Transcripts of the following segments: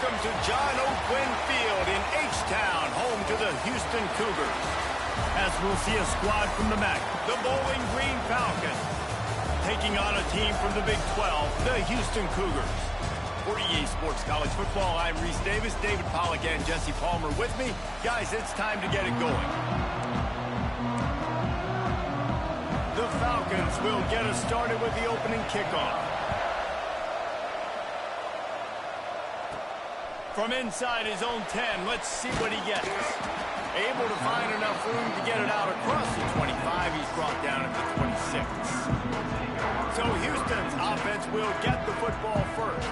Welcome to John O'Quinn Field in H-Town, home to the Houston Cougars. As we'll see a squad from the MAC, the Bowling Green Falcons, taking on a team from the Big 12, the Houston Cougars. For EA Sports College Football, I'm Reese Davis, David Pollack, and Jesse Palmer with me. Guys, it's time to get it going. The Falcons will get us started with the opening kickoff. From inside his own 10, let's see what he gets. Able to find enough room to get it out across the 25. He's brought down at the 26. So Houston's offense will get the football first.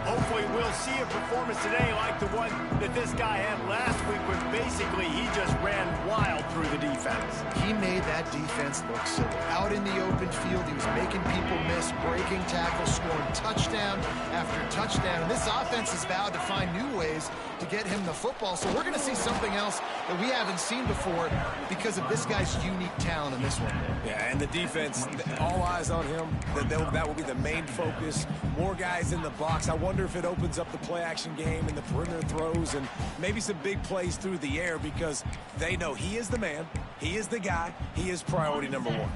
Hopefully we'll see a performance today like the one that this guy had last week, where basically he just ran wild through the defense. He made that defense look silly. Out in the open field, he was making people miss, breaking tackles, scoring touchdown after touchdown. And this offense has vowed to find new ways to get him the football. So we're going to see something else that we haven't seen before because of this guy's unique talent in this one. Yeah, and the defense, all eyes on him. That will be the main focus. More guys in the box. I wonder if it opens up the play-action game and the perimeter throws and maybe some big plays through the air, because they know he is the man, he is the guy, he is priority number one.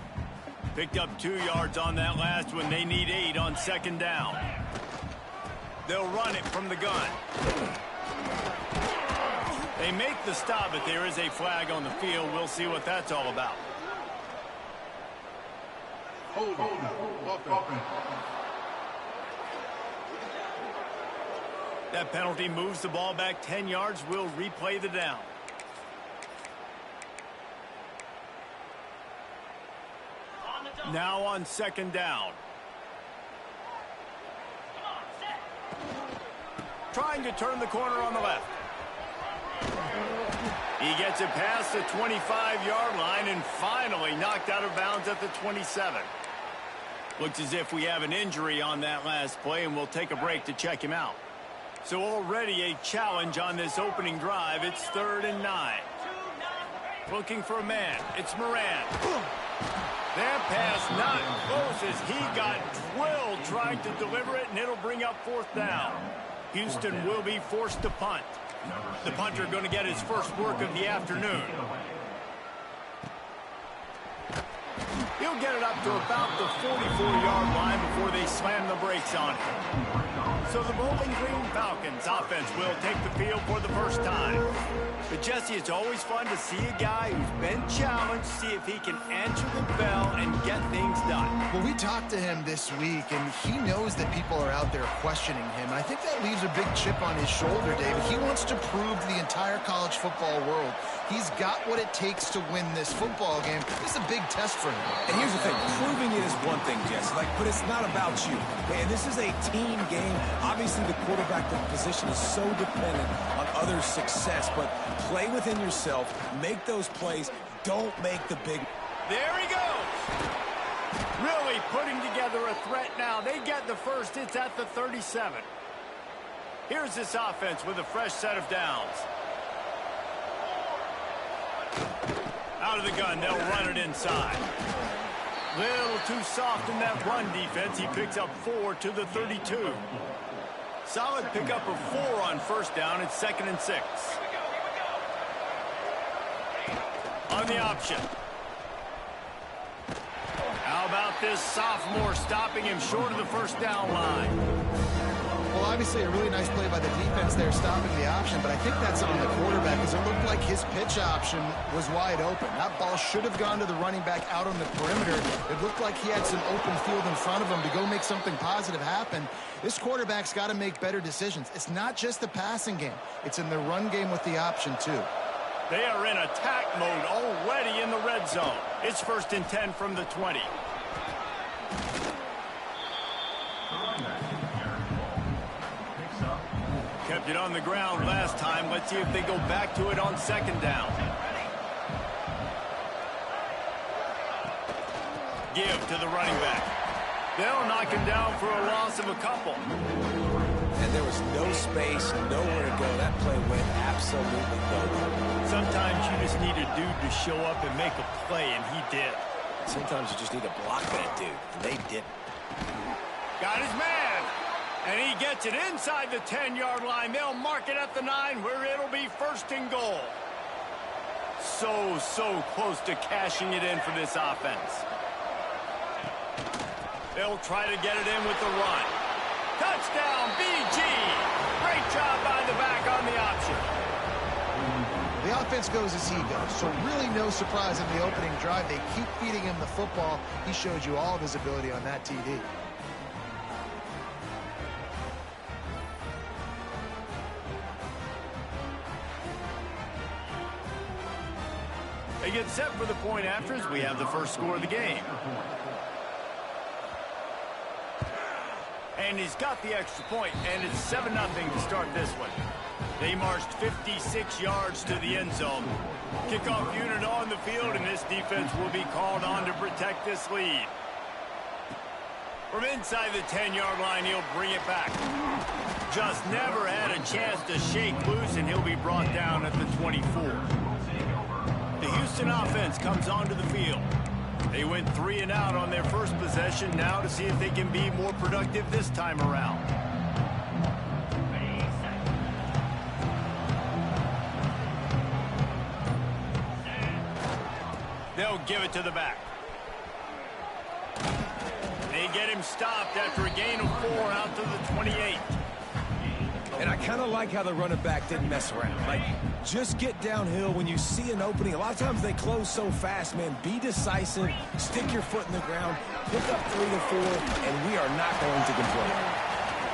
Picked up 2 yards on that last one. They need 8 on second down. They'll run it from the gun. They make the stop, but there is a flag on the field. We'll see what that's all about. Hold on. That penalty moves the ball back 10 yards. We'll replay the down. Now on second down. Trying to turn the corner on the left. He gets it past the 25-yard line and finally knocked out of bounds at the 27. Looks as if we have an injury on that last play, and we'll take a break to check him out. So already a challenge on this opening drive. It's 3rd and 9. Looking for a man. It's Moran. That pass not close as he got drilled trying to deliver it, and it'll bring up 4th down. Houston will be forced to punt. The punter going to get his first work of the afternoon. He'll get it up to about the 44-yard line before they slam the brakes on him. So the Bowling Green Falcons offense will take the field for the first time. But Jesse, it's always fun to see a guy who's been challenged, see if he can answer the bell and get things done. Well, we talked to him this week, and he knows that people are out there questioning him. And I think that leaves a big chip on his shoulder, David. He wants to prove to the entire college football world he's got what it takes to win this football game. This is a big test for him. And here's the thing, proving it is one thing, Jesse, but it's not about you. And this is a team game. Obviously, the quarterback position is so dependent on others' success, but play within yourself, make those plays, don't make the big... There he goes! Really putting together a threat now. They get the first. It's at the 37. Here's this offense with a fresh set of downs. Out of the gun, they'll run it inside. Little too soft in that run defense. He picks up 4 to the 32. Solid pickup of 4 on first down. It's 2nd and 6. On the option. How about this sophomore stopping him short of the first down line? Well, obviously a really nice play by the defense there, stopping the option, but I think that's on the quarterback because it looked like his pitch option was wide open. That ball should have gone to the running back out on the perimeter. It looked like he had some open field in front of him to go make something positive happen. This quarterback's got to make better decisions. It's not just the passing game. It's in the run game with the option, too. They are in attack mode already in the red zone. It's 1st and 10 from the 20. Kept it on the ground last time. Let's see if they go back to it on second down. Give to the running back. They'll knock him down for a loss of a couple. And there was no space, nowhere to go. That play went absolutely nowhere. Sometimes you just need a dude to show up and make a play, and he did. Sometimes you just need to block that dude, and they didn't. Got his man. And he gets it inside the 10-yard line. They'll mark it at the 9 where it'll be first and goal. So close to cashing it in for this offense. They'll try to get it in with the run. Touchdown, BG. Great job by the back on the option. The offense goes as he goes, so really no surprise in the opening drive. They keep feeding him the football. He showed you all of his ability on that TD. They get set for the point after as we have the first score of the game. And he's got the extra point, and it's 7-0 to start this one. They marched 56 yards to the end zone. Kickoff unit on the field, and this defense will be called on to protect this lead. From inside the 10-yard line, he'll bring it back. Just never had a chance to shake loose, and he'll be brought down at the 24. The Houston offense comes onto the field. They went 3 and out on their first possession, now to see if they can be more productive this time around. They'll give it to the back. They get him stopped after a gain of 4 out to the 28. And I kind of like how the running back didn't mess around. Like, just get downhill when you see an opening. A lot of times they close so fast, man. Be decisive, stick your foot in the ground, pick up 3 to 4, and we are not going to complain.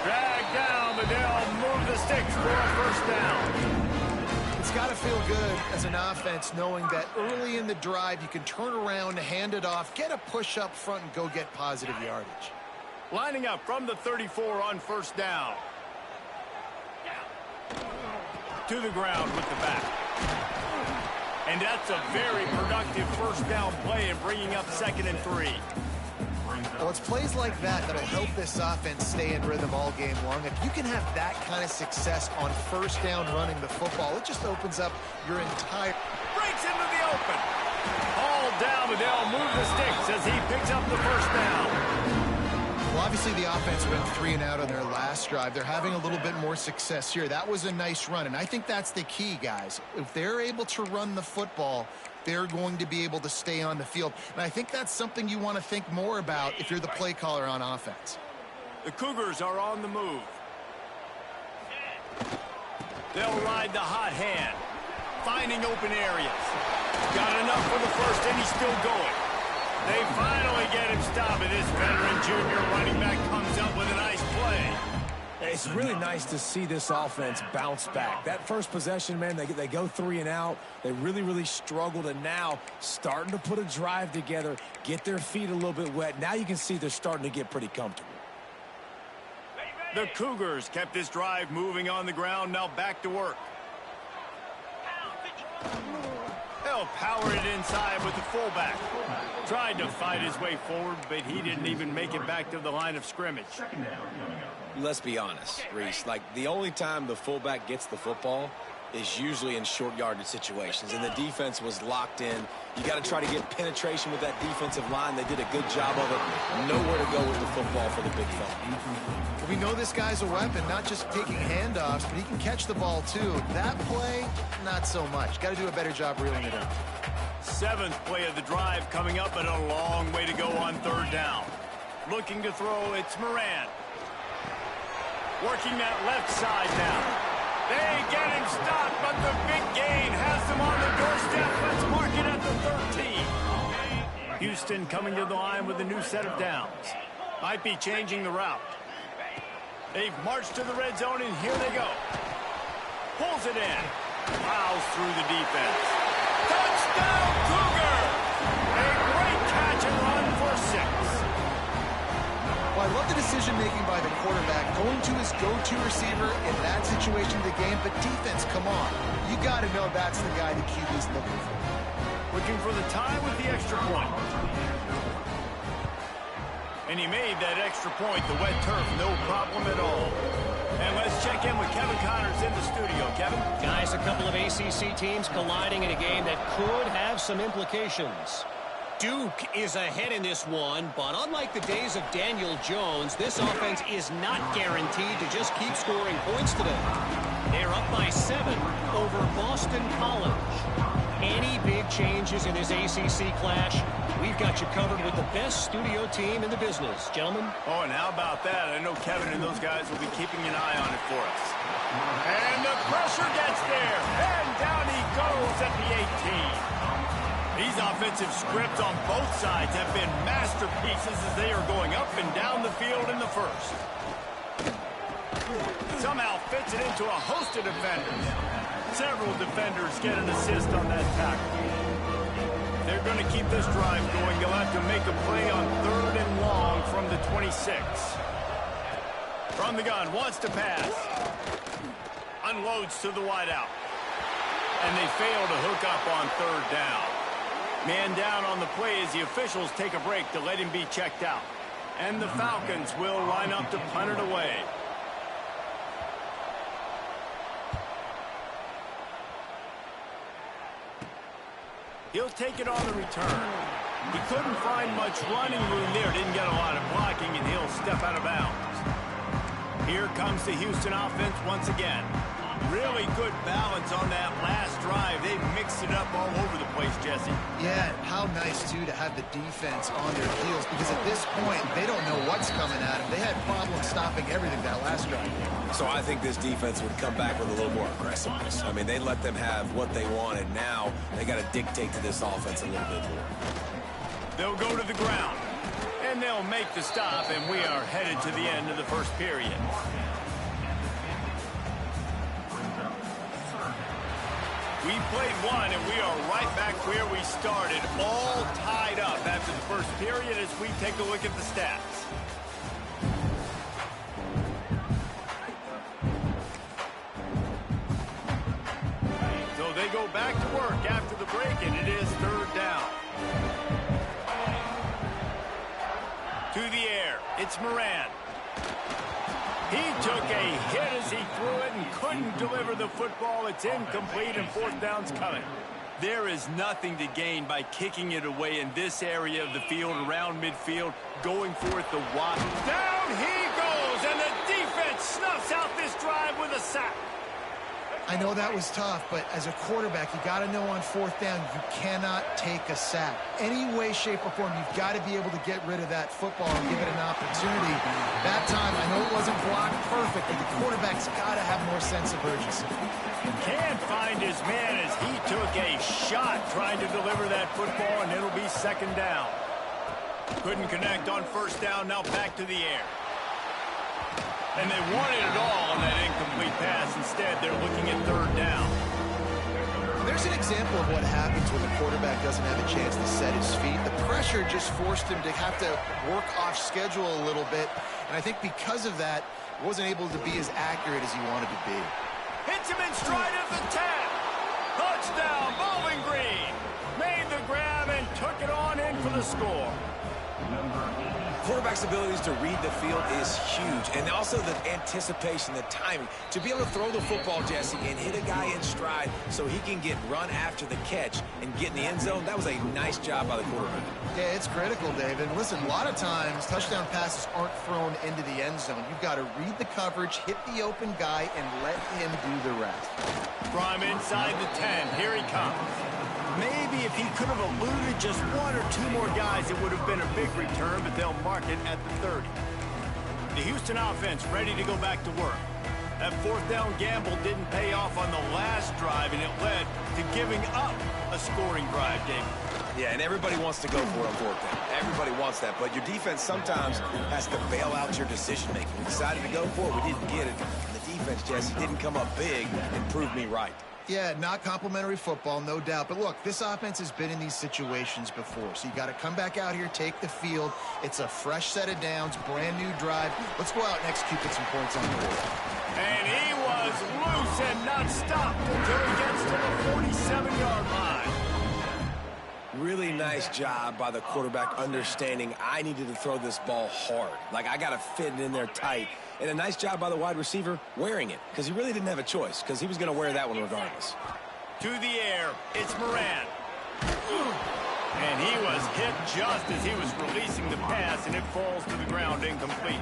Drag down, but they'll move the sticks for a first down. It's got to feel good as an offense knowing that early in the drive you can turn around, hand it off, get a push up front, and go get positive yardage. Lining up from the 34 on first down. To the ground with the back. And that's a very productive first down play and bringing up 2nd and 3. Well, it's plays like that that'll help this offense stay in rhythm all game long. If you can have that kind of success on first down running the football, it just opens up your entire... Breaks into the open. All down, but they'll move the sticks as he picks up the first down. Well, obviously the offense went 3 and out on their last drive. They're having a little bit more success here. That was a nice run, and I think that's the key, guys. If they're able to run the football, they're going to be able to stay on the field. And I think that's something you want to think more about if you're the play caller on offense. The Cougars are on the move. They'll ride the hot hand, finding open areas. Got enough for the first, and he's still going. They finally get him stopped, and this veteran junior running back comes up with a nice play. It's really nice to see this offense bounce back. That first possession, man, they go 3 and out. They really struggled, and now starting to put a drive together, get their feet a little bit wet. Now you can see they're starting to get pretty comfortable. The Cougars kept this drive moving on the ground, now back to work. They'll power it inside with the fullback. Tried to fight his way forward, but he didn't even make it back to the line of scrimmage. Let's be honest, Reese. Like, the only time the fullback gets the football is usually in short yardage situations, and the defense was locked in. You got to try to get penetration with that defensive line. They did a good job of it. Nowhere to go with the football for the big fella. We know this guy's a weapon, not just taking handoffs, but he can catch the ball too. That play, not so much. Got to do a better job reeling it in. 7th play of the drive coming up, and a long way to go on 3rd down. Looking to throw, it's Moran. Working that left side now. They get him stopped, but the big gain has them on the doorstep. Let's mark it at the 13. Houston coming to the line with a new set of downs. Might be changing the route. They've marched to the red zone, and here they go. Pulls it in. Plows through the defense. Touchdown, Cougar! A great catch and run for 6. Well, I love the decision-making by the quarterback, going to his go-to receiver in that situation of the game. But defense, come on. You got to know that's the guy the QB's looking for. Looking for the tie with the extra point. And he made that extra point, the wet turf, no problem at all. And let's check in with Kevin Connors in the studio. Kevin? Guys, a couple of ACC teams colliding in a game that could have some implications. Duke is ahead in this one, but unlike the days of Daniel Jones, this offense is not guaranteed to just keep scoring points today. They're up by 7 over Boston College. Any big changes in this ACC clash, we've got you covered with the best studio team in the business. Gentlemen? Oh, and how about that? I know Kevin and those guys will be keeping an eye on it for us. And the pressure gets there. And down he goes at the 18. These offensive scripts on both sides have been masterpieces as they are going up and down the field in the first. Somehow fits it into a host of defenders. Several defenders get an assist on that tackle. They're going to keep this drive going. They'll have to make a play on 3rd and long from the 26. From the gun, wants to pass. Unloads to the wideout. And they fail to hook up on 3rd down. Man down on the play as the officials take a break to let him be checked out. And the Falcons will line up to punt it away. He'll take it on the return. He couldn't find much running room there. Didn't get a lot of blocking, and he'll step out of bounds. Here comes the Houston offense once again. Really good balance on that last drive. They mixed it up all over the place, Jesse. Yeah, how nice, too, to have the defense on their heels, because at this point, they don't know what's coming at them. They had problems stopping everything that last drive. So I think this defense would come back with a little more aggressiveness. I mean, they let them have what they wanted. Now they got to dictate to this offense a little bit more. They'll go to the ground, and they'll make the stop, and we are headed to the end of the first period. We played one, and we are right back where we started, all tied up after the first period as we take a look at the stats. So they go back to work after the break, and it is 3rd down. To the air, it's Moran. He took a hit as he threw it and couldn't deliver the football. It's incomplete and 4th down's coming. There is nothing to gain by kicking it away in this area of the field, around midfield, going for it the wide. Down he goes, and the defense snuffs out this drive with a sack. I know that was tough, but as a quarterback, you got to know on 4th down, you cannot take a sack. Any way, shape, or form, you've got to be able to get rid of that football and give it an opportunity. That time, I know it wasn't blocked perfect, but the quarterback's got to have more sense of urgency. Can't find his man as he took a shot trying to deliver that football, and it'll be 2nd down. Couldn't connect on 1st down, now back to the air. And they wanted it all on that incomplete pass. Instead, they're looking at 3rd down. There's an example of what happens when the quarterback doesn't have a chance to set his feet. The pressure just forced him to have to work off schedule a little bit. And I think because of that, he wasn't able to be as accurate as he wanted to be. Hits him in stride at the 10. Touchdown, Bowling Green. Made the grab and took it on in for the score. Quarterback's abilities to read the field is huge, and also the anticipation, the timing. To be able to throw the football, Jesse, and hit a guy in stride so he can get run after the catch and get in the end zone, that was a nice job by the quarterback. Yeah, it's critical, David. Listen, a lot of times, touchdown passes aren't thrown into the end zone. You've got to read the coverage, hit the open guy, and let him do the rest. From inside the 10, here he comes. Maybe if he could have eluded just 1 or 2 more guys, it would have been a big return, but they'll mark it at the 30. The Houston offense ready to go back to work. That 4th down gamble didn't pay off on the last drive, and it led to giving up a scoring drive, David. Yeah, and everybody wants to go for it on 4th down. Everybody wants that, but your defense sometimes has to bail out your decision-making. We decided to go for it. We didn't get it. And the defense, Jesse, didn't come up big and prove me right. Yeah, not complimentary football, no doubt. But look, this offense has been in these situations before. So you got to come back out here, take the field. It's a fresh set of downs, brand new drive. Let's go out and execute, get some points on the board. And he was loose and not stopped until he gets to the 47-yard line. Really nice job by the quarterback understanding I needed to throw this ball hard. Like, I got to fit it in there tight. And a nice job by the wide receiver wearing it, because he really didn't have a choice, because he was going to wear that one regardless. To the air, it's Moran. And he was hit just as he was releasing the pass, and it falls to the ground incomplete.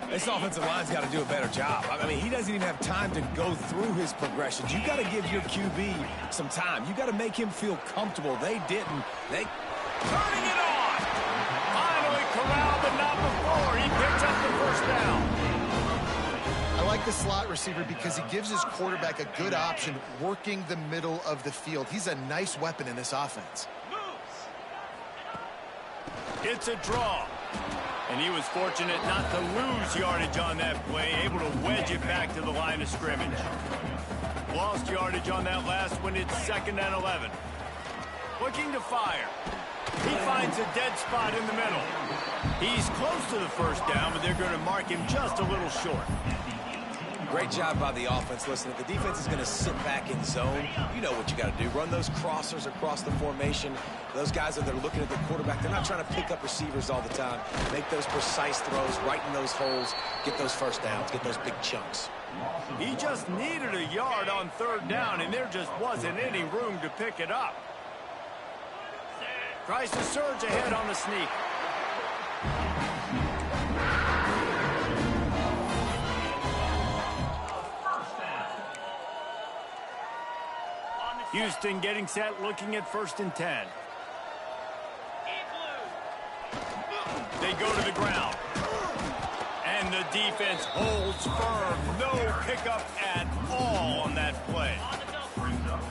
This offensive line's got to do a better job. I mean, he doesn't even have time to go through his progressions. You got to give your QB some time. You got to make him feel comfortable. They didn't. They Turning it on. Finally corralled, but not before. He picks up the first down. I like the slot receiver because he gives his quarterback a good option working the middle of the field. He's a nice weapon in this offense. It's a draw. And he was fortunate not to lose yardage on that play, able to wedge it back to the line of scrimmage. Lost yardage on that last one. It's 2nd and 11. Looking to fire. He finds a dead spot in the middle. He's close to the first down, but they're going to mark him just a little short. Great job by the offense. Listen, if the defense is going to sit back in zone, you know what you got to do. Run those crossers across the formation. Those guys that are looking at the quarterback, they're not trying to pick up receivers all the time. Make those precise throws, right in those holes, get those first downs, get those big chunks. He just needed a yard on 3rd down, and there just wasn't any room to pick it up. Tries to surge ahead on the sneak. Houston getting set, looking at 1st and 10. They go to the ground. And the defense holds firm. No pickup at all on that play.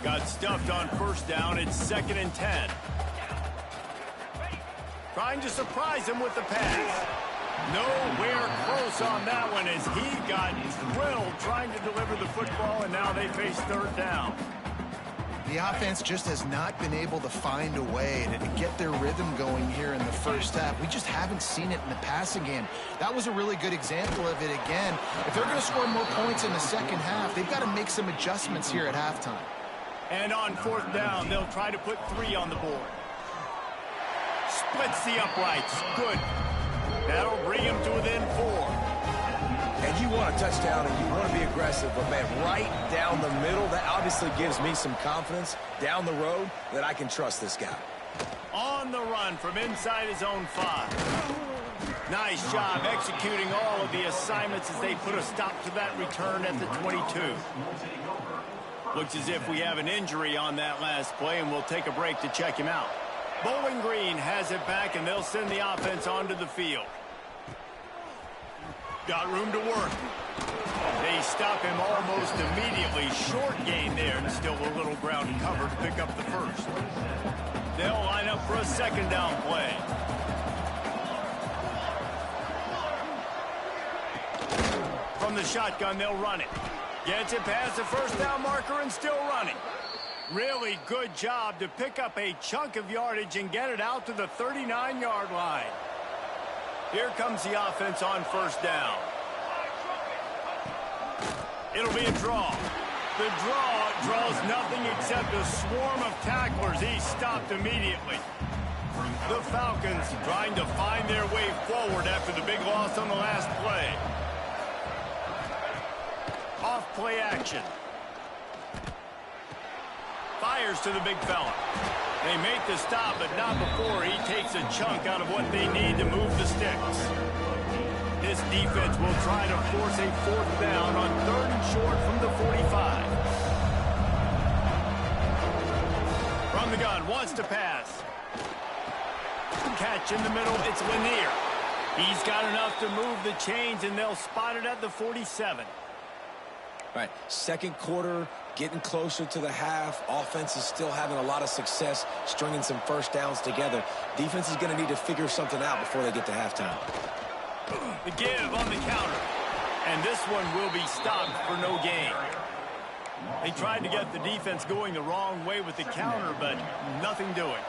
Got stuffed on 1st down. It's 2nd and 10. Trying to surprise him with the pass. Nowhere close on that one as he got drilled trying to deliver the football, and now they face 3rd down. The offense just has not been able to find a way to get their rhythm going here in the first half. We just haven't seen it in the passing game. That was a really good example of it again. If they're going to score more points in the second half, they've got to make some adjustments here at halftime. And on 4th down, they'll try to put 3 on the board. Splits the uprights. Good. That'll bring him to within 4. And you want a touchdown and you want to be aggressive, but man, right down the middle, that obviously gives me some confidence down the road that I can trust this guy. On the run from inside his own 5. Nice job executing all of the assignments as they put a stop to that return at the 22. Looks as if we have an injury on that last play, and we'll take a break to check him out. Bowling Green has it back, and they'll send the offense onto the field. Got room to work. They stop him almost immediately. Short gain there, and still a little ground cover to pick up the first. They'll line up for a 2nd down play. From the shotgun, they'll run it. Gets it past the 1st down marker and still running. Really good job to pick up a chunk of yardage and get it out to the 39-yard line. Here comes the offense on 1st down. It'll be a draw. The draw draws nothing except a swarm of tacklers. He's stopped immediately. The Falcons trying to find their way forward after the big loss on the last play. Off play action. Fires to the big fella. They make the stop, but not before he takes a chunk out of what they need to move the sticks. This defense will try to force a 4th down on 3rd and short from the 45. From the gun, wants to pass. Catch in the middle, it's Lanier. He's got enough to move the chains, and they'll spot it at the 47. All right, 2nd quarter, getting closer to the half. Offense is still having a lot of success stringing some 1st downs together. Defense is going to need to figure something out before they get to halftime. The give on the counter. And this one will be stopped for no gain. They tried to get the defense going the wrong way with the counter, but nothing doing.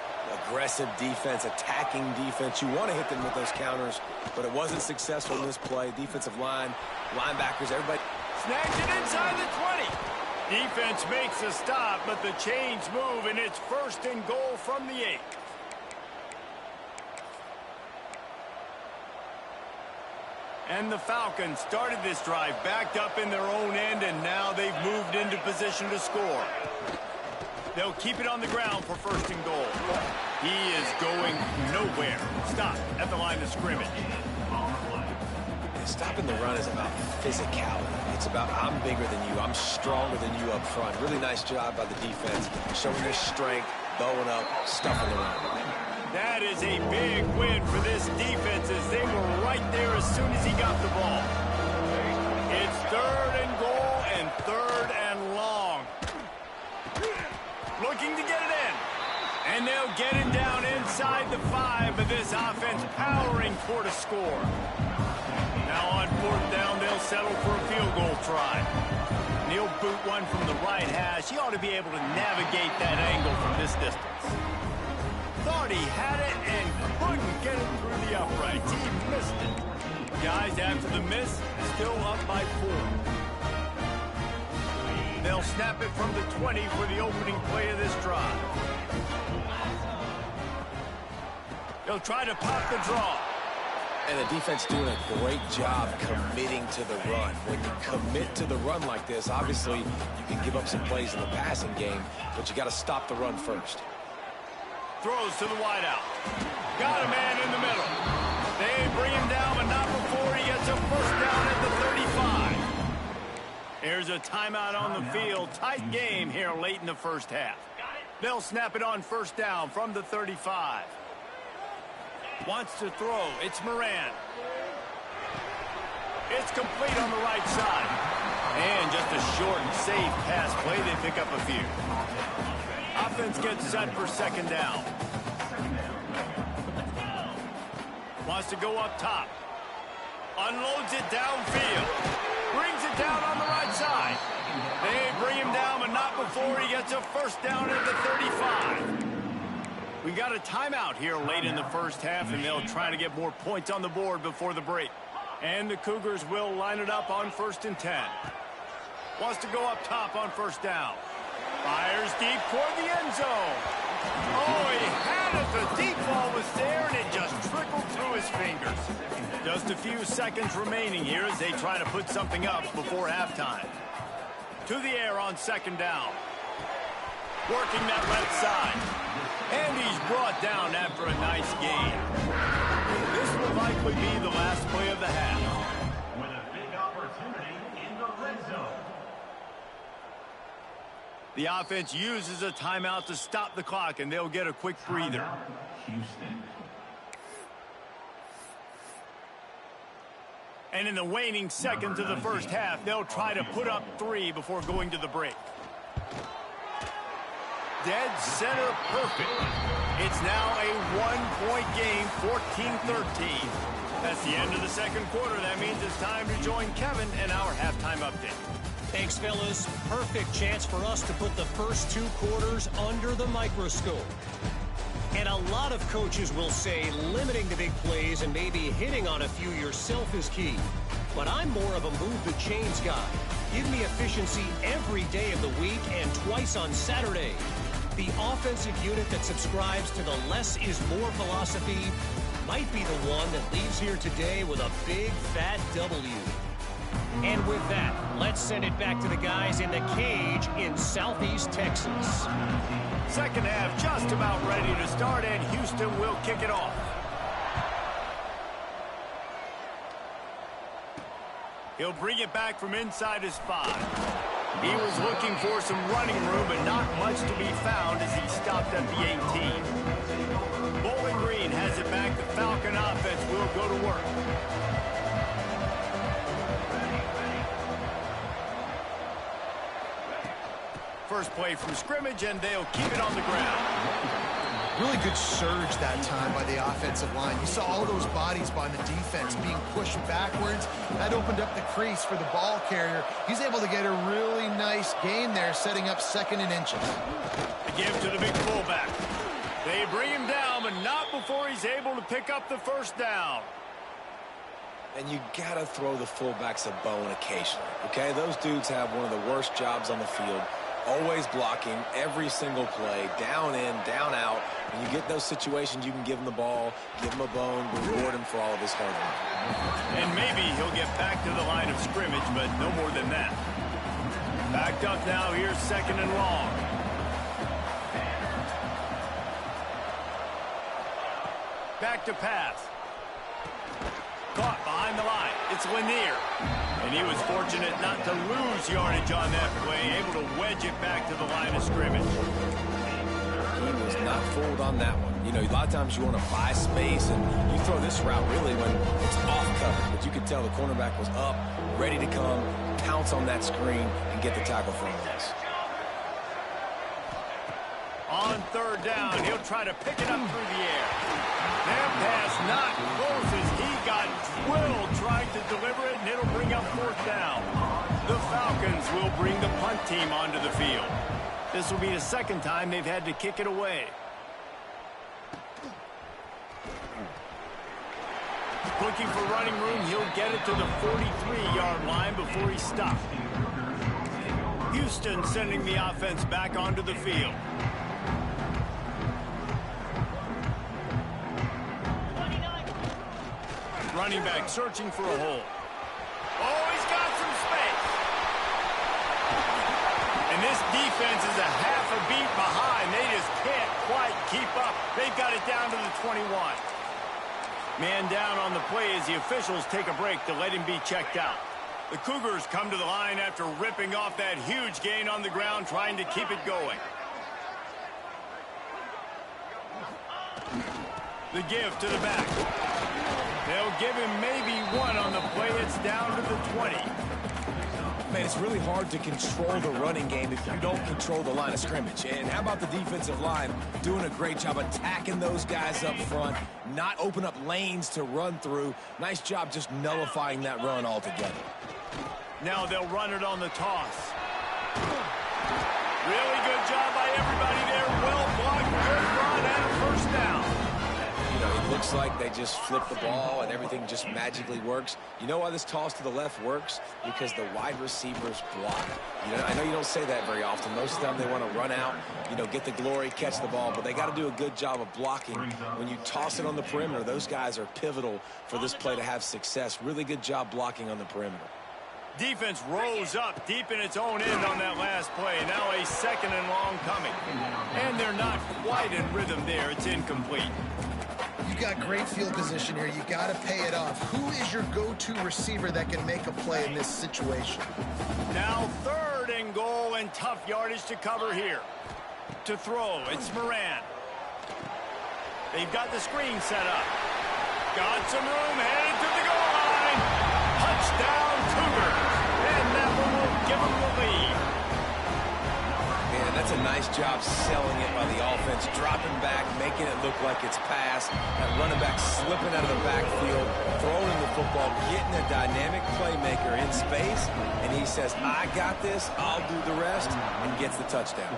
Aggressive defense, attacking defense. You want to hit them with those counters, but it wasn't successful in this play. Defensive line, linebackers, everybody. Snags it inside the 20. Defense makes a stop, but the chains move, and it's 1st and goal from the 8. And the Falcons started this drive backed up in their own end, and now they've moved into position to score. They'll keep it on the ground for 1st and goal. He is going nowhere. Stop at the line of scrimmage. Stopping the run is about physicality. It's about I'm bigger than you. I'm stronger than you up front. Really nice job by the defense, showing their strength, bowing up, stuffing the run. That is a big win for this defense as they were right there as soon as he got the ball. It's 3rd and goal and 3rd and long. Looking to get it in. And they'll get him down inside the 5, but this offense powering toward a score. Now on 4th down, they'll settle for a field goal try. And he'll boot one from the right hash. He ought to be able to navigate that angle from this distance. Thought he had it and couldn't get it through the uprights. He missed it. Guys, after the miss, still up by 4. They'll snap it from the 20 for the opening play of this drive. They'll try to pop the draw. And the defense doing a great job committing to the run. When you commit to the run like this, obviously you can give up some plays in the passing game, but you got to stop the run first. Throws to the wideout. Got a man in the middle. They bring him down, but not before he gets a first down at the 35. Here's a timeout on the field. Tight game here late in the first half. They'll snap it on 1st down from the 35. Wants to throw. It's Moran. It's complete on the right side. And just a short and safe pass play. They pick up a few. Offense gets set for 2nd down. Wants to go up top. Unloads it downfield. Brings it down on the right side. They bring him down, but not before he gets a first down at the 35. We got a timeout here late in the first half, and they'll try to get more points on the board before the break. And the Cougars will line it up on 1st and 10. Wants to go up top on 1st down. Fires deep toward the end zone. Oh, he had it. The deep ball was there, and it just trickled through his fingers. Just a few seconds remaining here as they try to put something up before halftime. To the air on 2nd down. Working that left side. And he's brought down after a nice gain. This will likely be the last play of the half. With a big opportunity in the red zone. The offense uses a timeout to stop the clock, and they'll get a quick breather. Houston. And in the waning seconds of the first half, they'll try to put up 3 before going to the break. Dead center perfect. It's now a 1-point game, 14-13. That's the end of the 2nd quarter. That means it's time to join Kevin in our halftime update. Thanks, fellas. Perfect chance for us to put the first 2 quarters under the microscope. And a lot of coaches will say limiting the big plays and maybe hitting on a few yourself is key. But I'm more of a move the chains guy. Give me efficiency every day of the week and twice on Saturday. The offensive unit that subscribes to the less is more philosophy might be the one that leaves here today with a big fat W. And with that, let's send it back to the guys in the cage in Southeast Texas. Second half just about ready to start, and Houston will kick it off. He'll bring it back from inside his 5. He was looking for some running room, but not much to be found as he stopped at the 18. Bowling Green has it back. The Falcon offense will go to work. First play from scrimmage, and they'll keep it on the ground. Really good surge that time by the offensive line. You saw all those bodies by the defense being pushed backwards. That opened up the crease for the ball carrier. He's able to get a really nice gain there, setting up 2nd and inches. The give to the big fullback. They bring him down, but not before he's able to pick up the first down. And you got to throw the fullbacks a bone occasionally, okay? Those dudes have one of the worst jobs on the field. Always blocking every single play, down in, down out. When you get those situations, you can give him the ball, give him a bone, reward him for all of his hard work. And maybe he'll get back to the line of scrimmage, but no more than that. Backed up now, here's 2nd and long. Back to pass. Caught behind the line. It's Lanier. And he was fortunate not to lose yardage on that play, able to wedge it back to the line of scrimmage. He was not fooled on that one. You know, a lot of times you want to buy space, and you throw this route really when it's off coverage. But you could tell the cornerback was up, ready to come, pounce on that screen, and get the tackle for a loss. On third down, he'll try to pick it up through the air. That pass not close as he got drilled trying to deliver it, and it'll bring up fourth down. The Falcons will bring the punt team onto the field. This will be the second time they've had to kick it away. Looking for running room, he'll get it to the 43-yard line before he stopped. Houston sending the offense back onto the field. Running back searching for a hole. Oh, he's got some space. And this defense is a half a beat behind. They just can't quite keep up. They've got it down to the 21. Man down on the play as the officials take a break to let him be checked out. The Cougars come to the line after ripping off that huge gain on the ground, trying to keep it going. The give to the back. They'll give him maybe one on the play. It's down to the 20. Man, it's really hard to control the running game if you don't control the line of scrimmage. And how about the defensive line doing a great job attacking those guys up front, not open up lanes to run through. Nice job just nullifying that run altogether. Now they'll run it on the toss. Really good job by everybody there. Well blocked, good run, and a first down. You know, it looks like they just flip the ball and everything just magically works. You know why this toss to the left works? Because the wide receivers block. You know, I know you don't say that very often. Most of the time they want to run out, you know, get the glory, catch the ball, but they got to do a good job of blocking. When you toss it on the perimeter, those guys are pivotal for this play to have success. Really good job blocking on the perimeter. Defense rose up deep in its own end on that last play. Now a second and long coming. And they're not quite in rhythm there. It's incomplete. You got great field position here. You got to pay it off. Who is your go-to receiver that can make a play in this situation? Now third and goal and tough yardage to cover here. To throw, it's Moran. They've got the screen set up. Got some room, headed to the goal line. Touchdown Cougars. And that one will give them the lead. Man, that's a nice job selling it by the offense, dropping back, making it look like it's pass. That running back slipping out of the backfield, throwing the football, getting a dynamic playmaker in space, and he says, I got this, I'll do the rest, and gets the touchdown.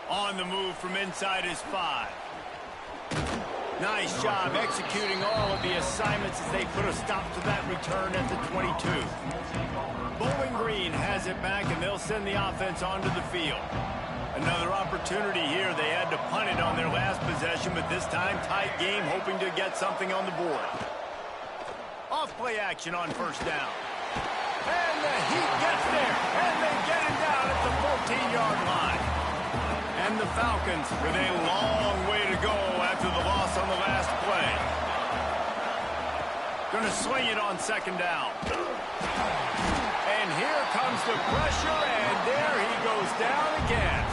On the move from inside his 5. Nice job executing all of the assignments as they put a stop to that return at the 22. Bowling Green has it back, and they'll send the offense onto the field. Another opportunity here. They had to punt it on their last possession, but this time tight game, hoping to get something on the board. Off play action on first down. And the Heat gets there, and they get him down at the 14-yard line. And the Falcons with a long way to go after the loss on the last play. Going to swing it on second down. And here comes the pressure, and there he goes down again.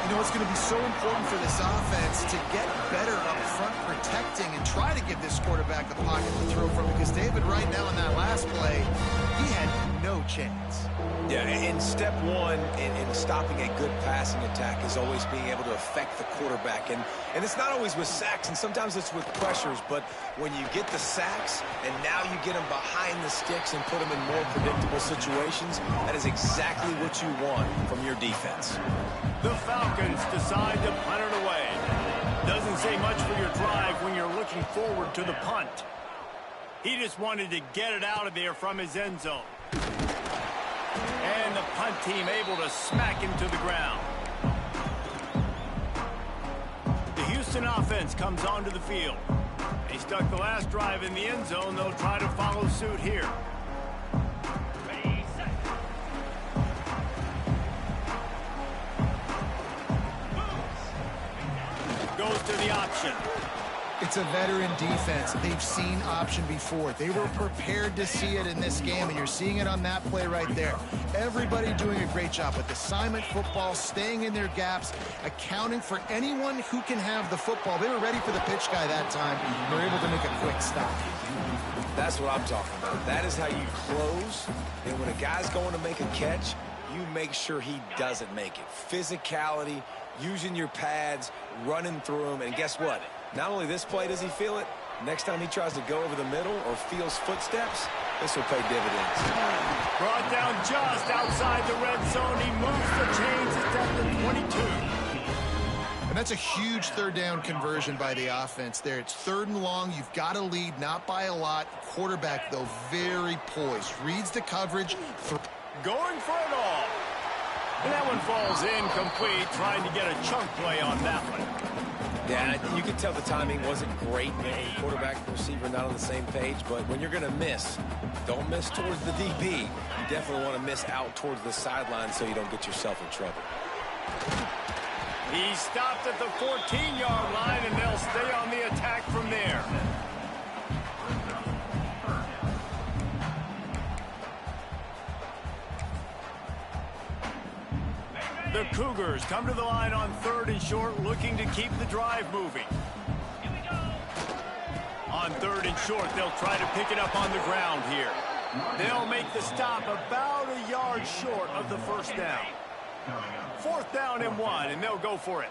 You know, it's going to be so important for this offense to get better up front protecting and try to give this quarterback a pocket to throw from, because David right now in that last play, he had no chance. Yeah, and step one in stopping a good passing attack is always being able to affect the quarterback. And it's not always with sacks, and sometimes it's with pressures. But when you get the sacks, and now you get them behind the sticks and put them in more predictable situations, that is exactly what you want from your defense. The Falcons decide to punt it away. Doesn't say much for your drive when you're looking forward to the punt. He just wanted to get it out of there from his end zone. And the punt team able to smack him to the ground. The Houston offense comes onto the field. They stuck the last drive in the end zone. They'll try to follow suit here. goes to the option. It's a veteran defense. They've seen option before. They were prepared to see it in this game, and you're seeing it on that play right there. Everybody doing a great job with assignment football, staying in their gaps, accounting for anyone who can have the football. They were ready for the pitch guy that time. They're able to make a quick stop. That's what I'm talking about. That is how you close. And when a guy's going to make a catch, you make sure he doesn't make it. Physicality, using your pads, running through them. And guess what? Not only this play does he feel it, next time he tries to go over the middle or feels footsteps, this will pay dividends. Brought down just outside the red zone. He moves the chains. It's at the 22. And that's a huge third down conversion by the offense there. It's 3rd and long. You've got to lead, not by a lot. Quarterback, though, very poised. Reads the coverage. Going for it all. And that one falls incomplete, trying to get a chunk play on that one. Yeah, you can tell the timing wasn't great. Maybe the quarterback and receiver not on the same page, but when you're going to miss, don't miss towards the DB. You definitely want to miss out towards the sideline so you don't get yourself in trouble. He stopped at the 14-yard line, and they'll stay on the attack from there. The Cougars come to the line on 3rd and short, looking to keep the drive moving. On 3rd and short, they'll try to pick it up on the ground here. They'll make the stop about a yard short of the first down. 4th down and 1, and they'll go for it.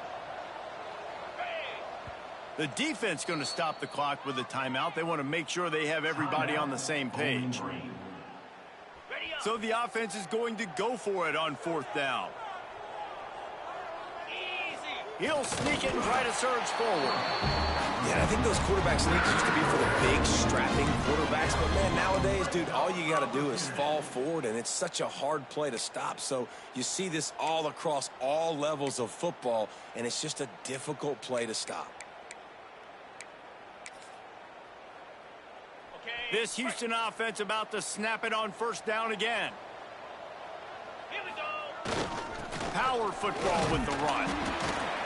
The defense going to stop the clock with a timeout. They want to make sure they have everybody on the same page. So the offense is going to go for it on 4th down. He'll sneak it and try to surge forward. Yeah, I think those quarterback sneaks used to be for the big, strapping quarterbacks. But, man, nowadays, dude, all you got to do is fall forward, and it's such a hard play to stop. So you see this all across all levels of football, and it's just a difficult play to stop. This Houston offense about to snap it on 1st down again. Here we go. Power football with the run.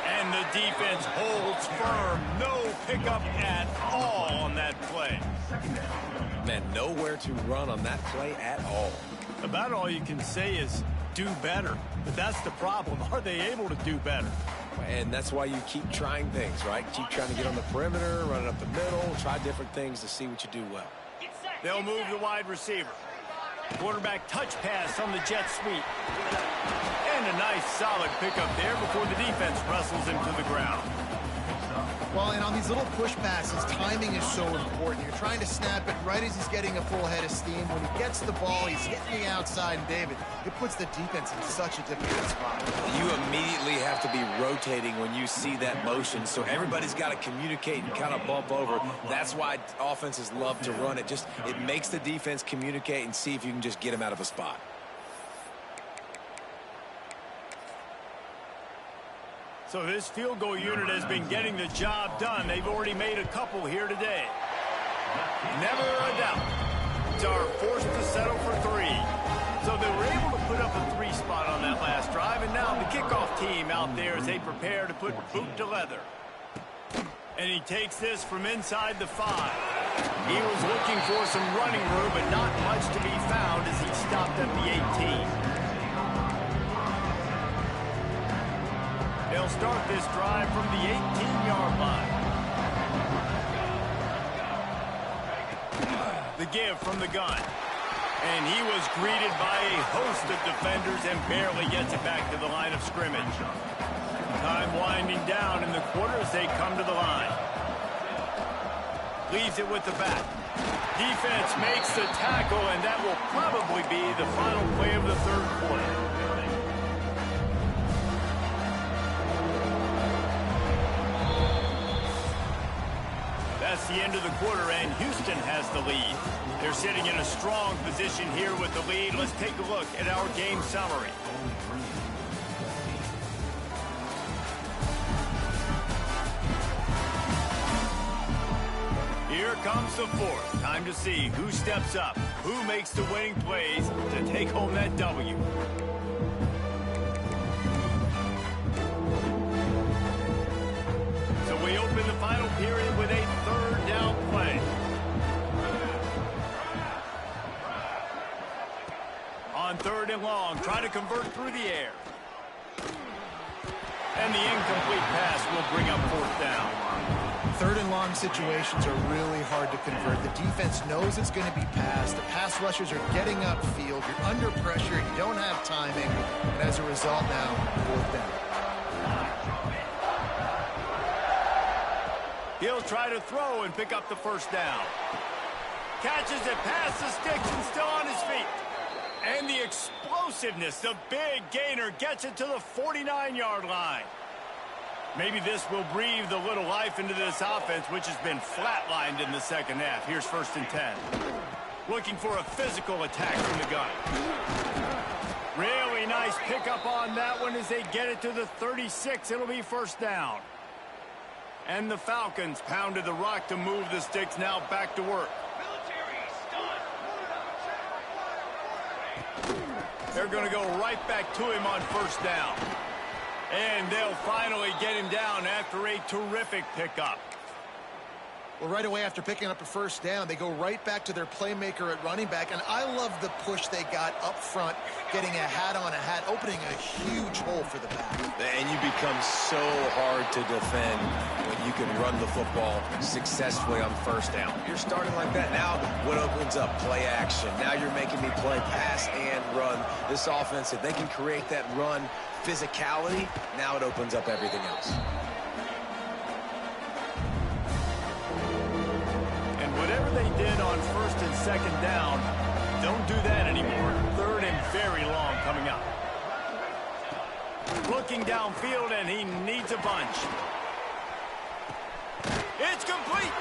And the defense holds firm. No pickup at all on that play. Man, nowhere to run on that play at all. About all you can say is do better. But that's the problem. Are they able to do better? And that's why you keep trying things, right? Keep trying to get on the perimeter, run it up the middle, try different things to see what you do well. They'll move the wide receiver. Quarterback touch pass on the jet sweep. And a nice solid pickup there before the defense wrestles him to the ground. Well, and on these little push passes, timing is so important. You're trying to snap it right as he's getting a full head of steam. When he gets the ball, he's hitting the outside, and David, it puts the defense in such a difficult spot. You immediately have to be rotating when you see that motion, so everybody's got to communicate and kind of bump over. That's why offenses love to run it. It makes the defense communicate and see if you can just get him out of a spot. So this field goal unit has been getting the job done. They've already made a couple here today. Never a doubt. Are forced to settle for 3. So they were able to put up a 3 spot on that last drive, and now the kickoff team out there as they prepare to put boot to leather. And he takes this from inside the 5. He was looking for some running room, but not much to be found as he stopped at the 18. They'll start this drive from the 18-yard line. The give from the gun. And he was greeted by a host of defenders and barely gets it back to the line of scrimmage. Time winding down in the quarter as they come to the line. Leaves it with the back. Defense makes the tackle, and that will probably be the final play of the 3rd quarter. That's the end of the quarter, and Houston has the lead. They're sitting in a strong position here with the lead. Let's take a look at our game summary. Here comes the 4th. Time to see who steps up, who makes the winning plays to take home that W. So period with a third down play. On 3rd and long, trying to convert through the air. And the incomplete pass will bring up 4th down. 3rd and long situations are really hard to convert. The defense knows it's going to be passed. The pass rushers are getting upfield. You're under pressure. You don't have timing. And as a result now, 4th down. He'll try to throw and pick up the 1st down. Catches it past the sticks and still on his feet. And the explosiveness, the big gainer gets it to the 49-yard line. Maybe this will breathe a little life into this offense, which has been flatlined in the 2nd half. Here's 1st and 10. Looking for a physical attack from the gun. Really nice pickup on that one as they get it to the 36. It'll be 1st down. And the Falcons pounded the rock to move the sticks, now back to work. They're going to go right back to him on 1st down. And they'll finally get him down after a terrific pickup. Well, right away after picking up a 1st down, they go right back to their playmaker at running back. And I love the push they got up front, getting a hat on a hat, opening a huge hole for the back. And you become so hard to defend when you can run the football successfully on 1st down. You're starting like that. Now what opens up? Play action. Now you're making me play pass and run. This offense, if they can create that run physicality, now it opens up everything else. Whatever they did on 1st and 2nd down, don't do that anymore. 3rd and very long coming up. Looking downfield, and he needs a bunch. It's complete.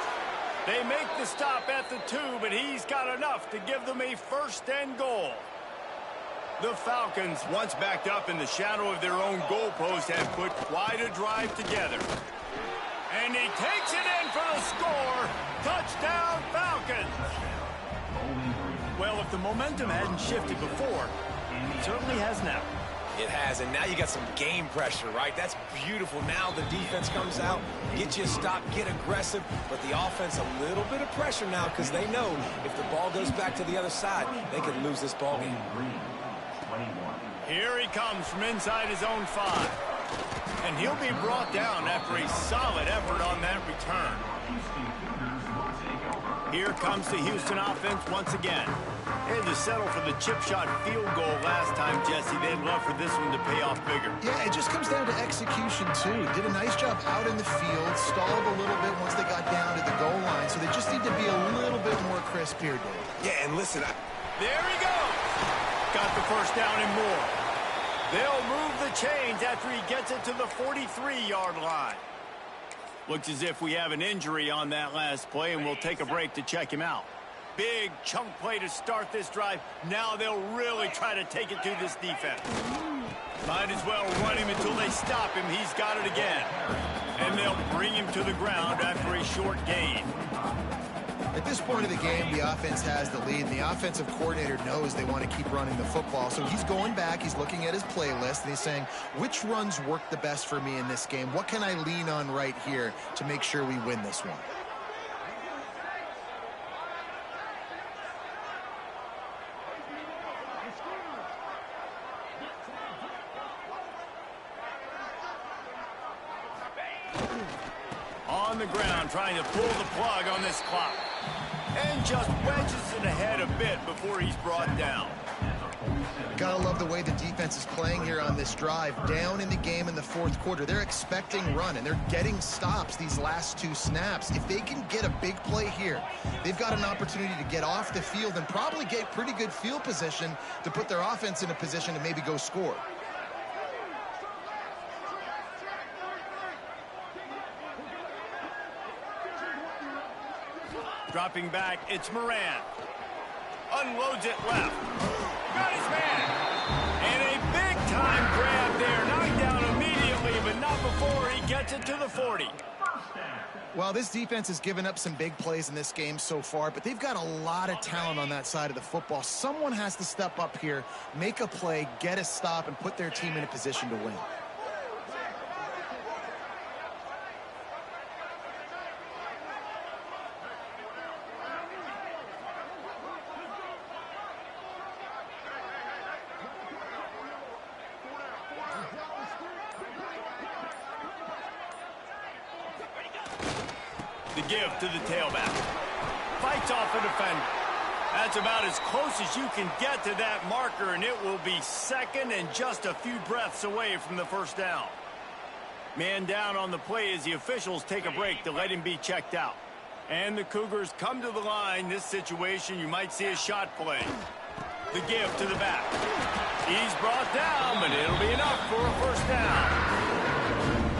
They make the stop at the 2, but he's got enough to give them a 1st and goal. The Falcons, once backed up in the shadow of their own goalpost, have put quite a drive together. And he takes it in for the score. Touchdown, Falcons. Well, if the momentum hadn't shifted before, it certainly has now. It has, and now you got some game pressure, right? That's beautiful. Now the defense comes out, get you a stop, get aggressive, but the offense a little bit of pressure now because they know if the ball goes back to the other side, they could lose this ball game. Here he comes from inside his own 5. And he'll be brought down after a solid effort on that return. Here comes the Houston offense once again. They had to settle for the chip shot field goal last time, Jesse. They'd love for this one to pay off bigger. Yeah, it just comes down to execution, too. Did a nice job out in the field, stalled a little bit once they got down to the goal line, so they just need to be a little bit more crisp here, Dave. Yeah, and listen, there he goes. Got the 1st down and more. They'll move the chains after he gets it to the 43-yard line. Looks as if we have an injury on that last play, and we'll take a break to check him out. Big chunk play to start this drive. Now they'll really try to take it to this defense. Might as well run him until they stop him. He's got it again. And they'll bring him to the ground after a short gain. At this point of the game, the offense has the lead, and the offensive coordinator knows they want to keep running the football. So he's going back, he's looking at his playlist, and he's saying, which runs work the best for me in this game? What can I lean on right here to make sure we win this one? On the ground, trying to pull the plug on this clock. And just wedges it ahead a bit before he's brought down. Gotta love the way the defense is playing here on this drive. Down in the game in the 4th quarter. They're expecting run, and they're getting stops these last 2 snaps. If they can get a big play here, they've got an opportunity to get off the field and probably get pretty good field position to put their offense in a position to maybe go score. Dropping back, it's Moran. Unloads it left. Got his man. And a big-time grab there. Knocked down immediately, but not before he gets it to the 40. Well, this defense has given up some big plays in this game so far, but they've got a lot of talent on that side of the football. Someone has to step up here, make a play, get a stop, and put their team in a position to win. The give to the tailback. Fights off a defender. That's about as close as you can get to that marker, and it will be second and just a few breaths away from the first down. Man down on the play as the officials take a break to let him be checked out. And the Cougars come to the line. This situation, you might see a shot play. The give to the back. He's brought down, but it'll be enough for a first down.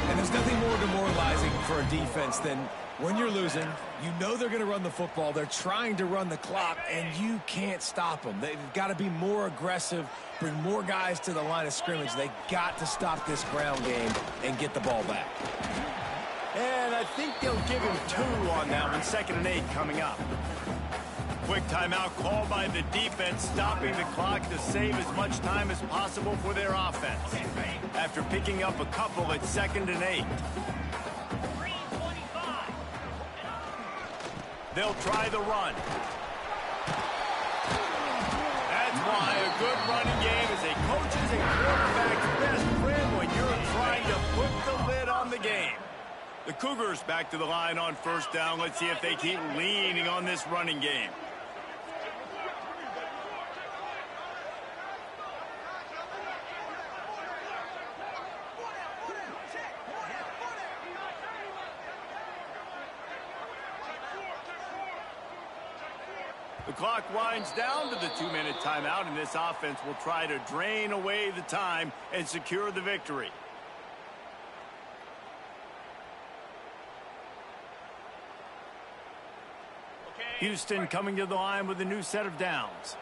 And there's nothing more demoralizing for a defense than when you're losing, you know they're going to run the football. They're trying to run the clock, and you can't stop them. They've got to be more aggressive, bring more guys to the line of scrimmage. They got to stop this ground game and get the ball back. And I think they'll give him 2 on that one. 2nd and 8 coming up. Quick timeout called by the defense, stopping the clock to save as much time as possible for their offense. After picking up a couple at 2nd and 8. They'll try the run. That's why a good running game is a coach's and quarterback's best friend when you're trying to put the lid on the game. The Cougars back to the line on first down. Let's see if they keep leaning on this running game. The clock winds down to the 2-minute timeout, and this offense will try to drain away the time and secure the victory. Houston coming to the line with a new set of downs.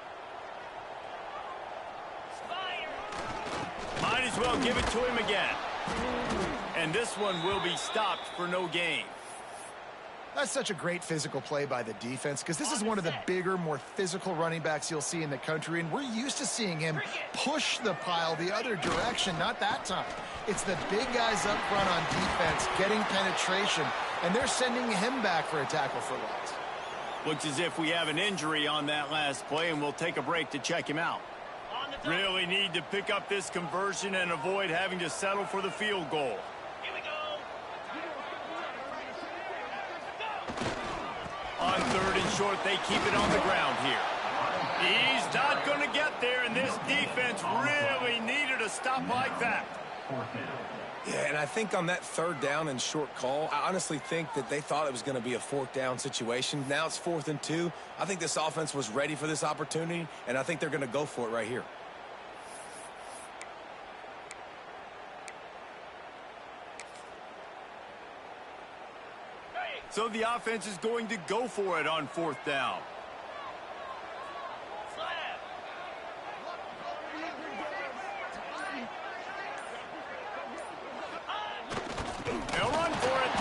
Might as well give it to him again. And this one will be stopped for no gain. That's such a great physical play by the defense because this is one of the bigger, more physical running backs you'll see in the country, and we're used to seeing him push the pile the other direction. Not that time. It's the big guys up front on defense getting penetration, and they're sending him back for a tackle for loss. Looks as if we have an injury on that last play, and we'll take a break to check him out. Really need to pick up this conversion and avoid having to settle for the field goal. On 3rd and short, they keep it on the ground here. He's not going to get there, and this defense really needed a stop like that. Yeah, and I think on that 3rd down and short call, I honestly think that they thought it was going to be a 4th down situation. Now it's 4th and 2. I think this offense was ready for this opportunity, and I think they're going to go for it right here. So the offense is going to go for it on 4th down. They'll run for it.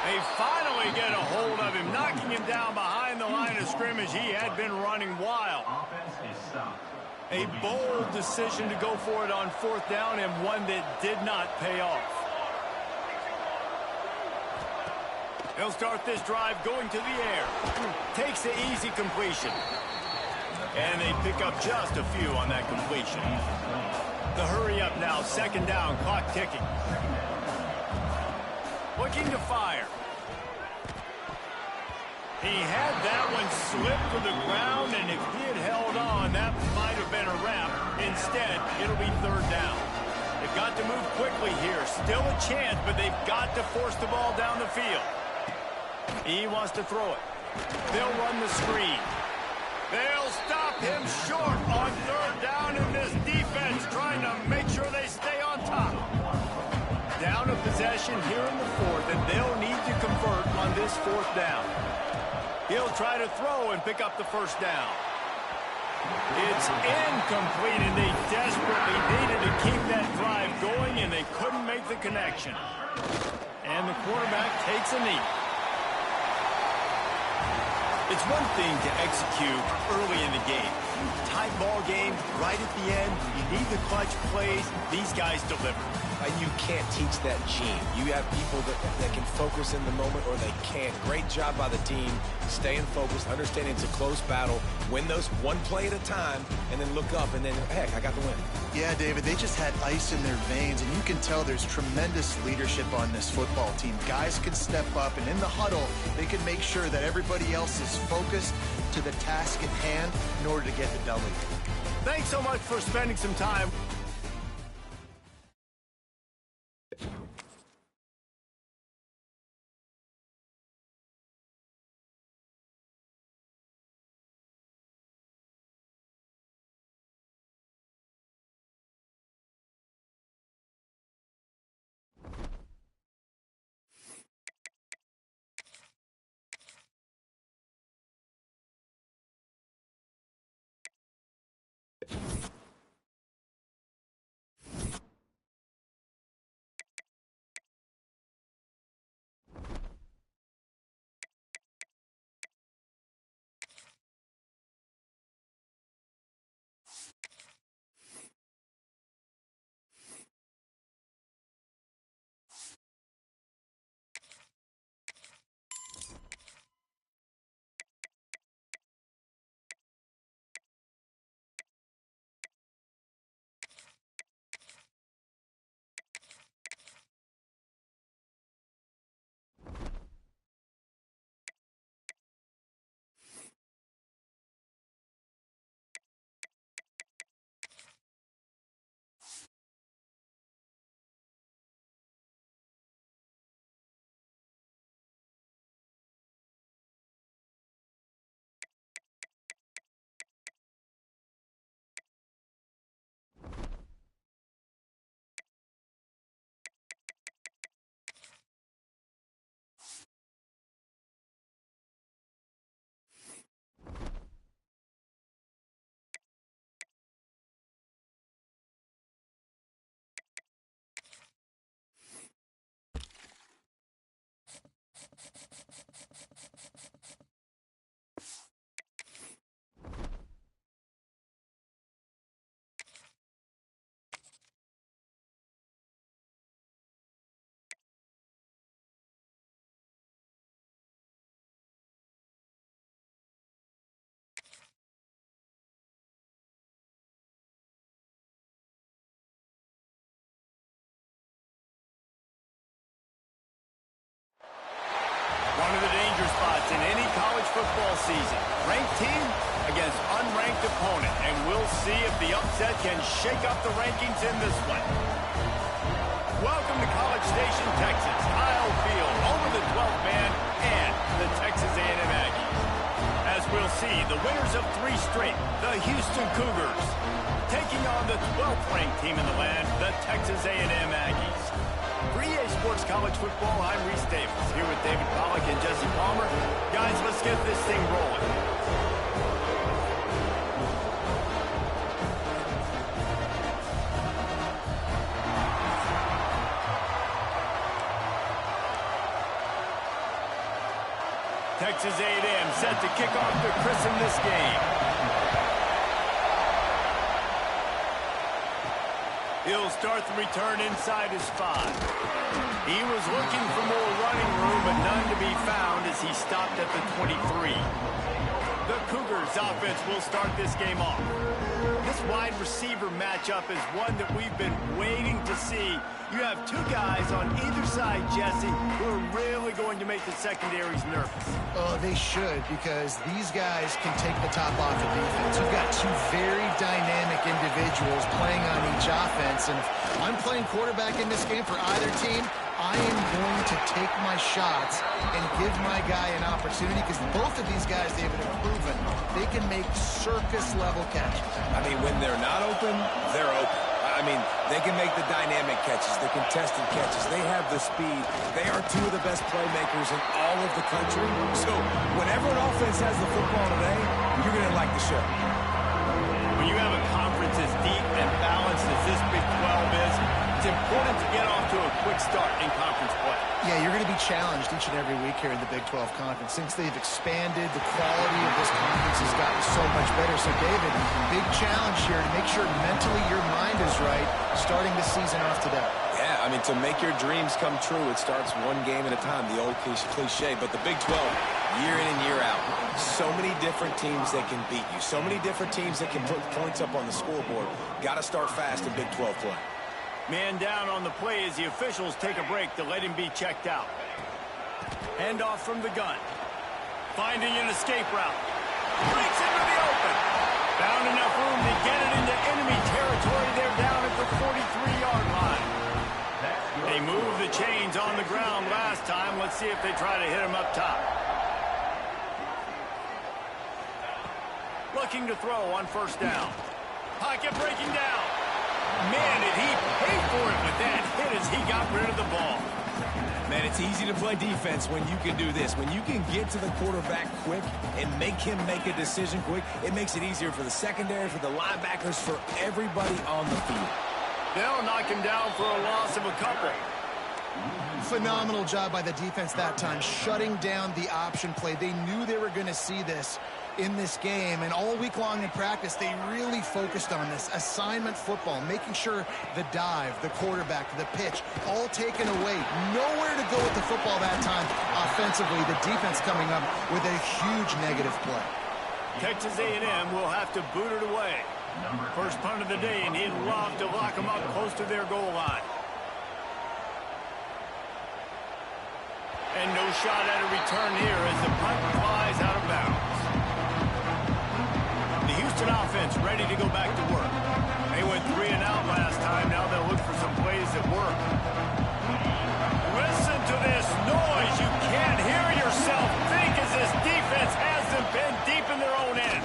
They finally get a hold of him, knocking him down behind the line of scrimmage. He had been running wild. A bold decision to go for it on 4th down, and one that did not pay off. They'll start this drive going to the air. Takes the easy completion. And they pick up just a few on that completion. The hurry up now, 2nd down, clock ticking. Looking to fire. He had that one slip to the ground, and if he had held on, that might have been a wrap. Instead, it'll be 3rd down. They've got to move quickly here. Still a chance, but they've got to force the ball down the field. He wants to throw it. They'll run the screen. They'll stop him short on 3rd down, and this defense trying to make sure they stay on top. Down a possession here in the 4th, and they'll need to convert on this 4th down. He'll try to throw and pick up the 1st down. It's incomplete, and they desperately needed to keep that drive going, and they couldn't make the connection. And the quarterback takes a knee. It's one thing to execute early in the game, Tight ball game, right at the end. You need the clutch plays. These guys deliver. You can't teach that gene. You have people that can focus in the moment or they can't. Great job by the team, staying focused, understanding it's a close battle, win those one play at a time, and then look up and then, heck, I got the win. Yeah, David, they just had ice in their veins, and you can tell there's tremendous leadership on this football team. Guys can step up, and in the huddle, they can make sure that everybody else is focused to the task at hand in order to get the W. Thanks so much for spending some time. One of the danger spots in any college football season. Ranked team against unranked opponent. And we'll see if the upset can shake up the rankings in this one. Welcome to College Station, Texas. Kyle Field, home of the 12th man and the Texas A&M Aggies. As we'll see, the winners of 3 straight, the Houston Cougars, taking on the 12th ranked team in the land, the Texas A&M Aggies. For EA Sports College Football, I'm Reese Davis, here with David Pollack and Jesse Palmer. Guys, let's get this thing rolling. Texas A&M set to kick off to christen this game. He'll start the return inside his 5. He was looking for more running room, but none to be found as he stopped at the 23. The Cougars offense will start this game off. This wide receiver matchup is one that we've been waiting to see. You have 2 guys on either side, Jesse, who are really going to make the secondaries nervous. Oh, they should, because these guys can take the top off the defense. You've got 2 very dynamic individuals playing on each offense, and if I'm playing quarterback in this game for either team, I am going to take my shots and give my guy an opportunity, because both of these guys, David, have proven they can make circus-level catches. I mean, when they're not open, they're open. I mean, they can make the dynamic catches, the contested catches. They have the speed. They are 2 of the best playmakers in all of the country. So whenever an offense has the football today, you're going to like the show. When you have a conference as deep and balanced as this Big 12 is, important to get off to a quick start in conference play. Yeah, you're going to be challenged each and every week here in the Big 12 Conference. Since they've expanded, the quality of this conference has gotten so much better. So, David, big challenge here to make sure mentally your mind is right starting the season off today. Yeah, I mean, to make your dreams come true, it starts one game at a time, the old cliche. But the Big 12, year in and year out, so many different teams that can beat you, so many different teams that can put points up on the scoreboard. Got to start fast in Big 12 play. Man down on the play as the officials take a break to let him be checked out. Handoff from the gun. Finding an escape route. Breaks into the open. Found enough room to get it into enemy territory. They're down at the 43-yard line. They moved the chains on the ground last time. Let's see if they try to hit him up top. Looking to throw on first down. Pocket breaking down. Man, did he pay for it with that hit as he got rid of the ball. Man, it's easy to play defense when you can do this. When you can get to the quarterback quick and make him make a decision quick, it makes it easier for the secondary, for the linebackers, for everybody on the field. They'll knock him down for a loss of a couple. Phenomenal job by the defense that time, shutting down the option play. They knew they were going to see this in this game, and all week long in practice, they really focused on this assignment football, making sure the dive, the quarterback, the pitch, all taken away. Nowhere to go with the football that time offensively. The defense coming up with a huge negative play. Texas A&M will have to boot it away. First punt of the day, and he'd love to lock them up close to their goal line. And no shot at a return here as the punt flies out of bounds. The Houston offense ready to go back to work. They went 3 and out last time. Now they'll look for some plays that work. Listen to this noise. You can't hear yourself think as this defense has them pinned deep in their own end.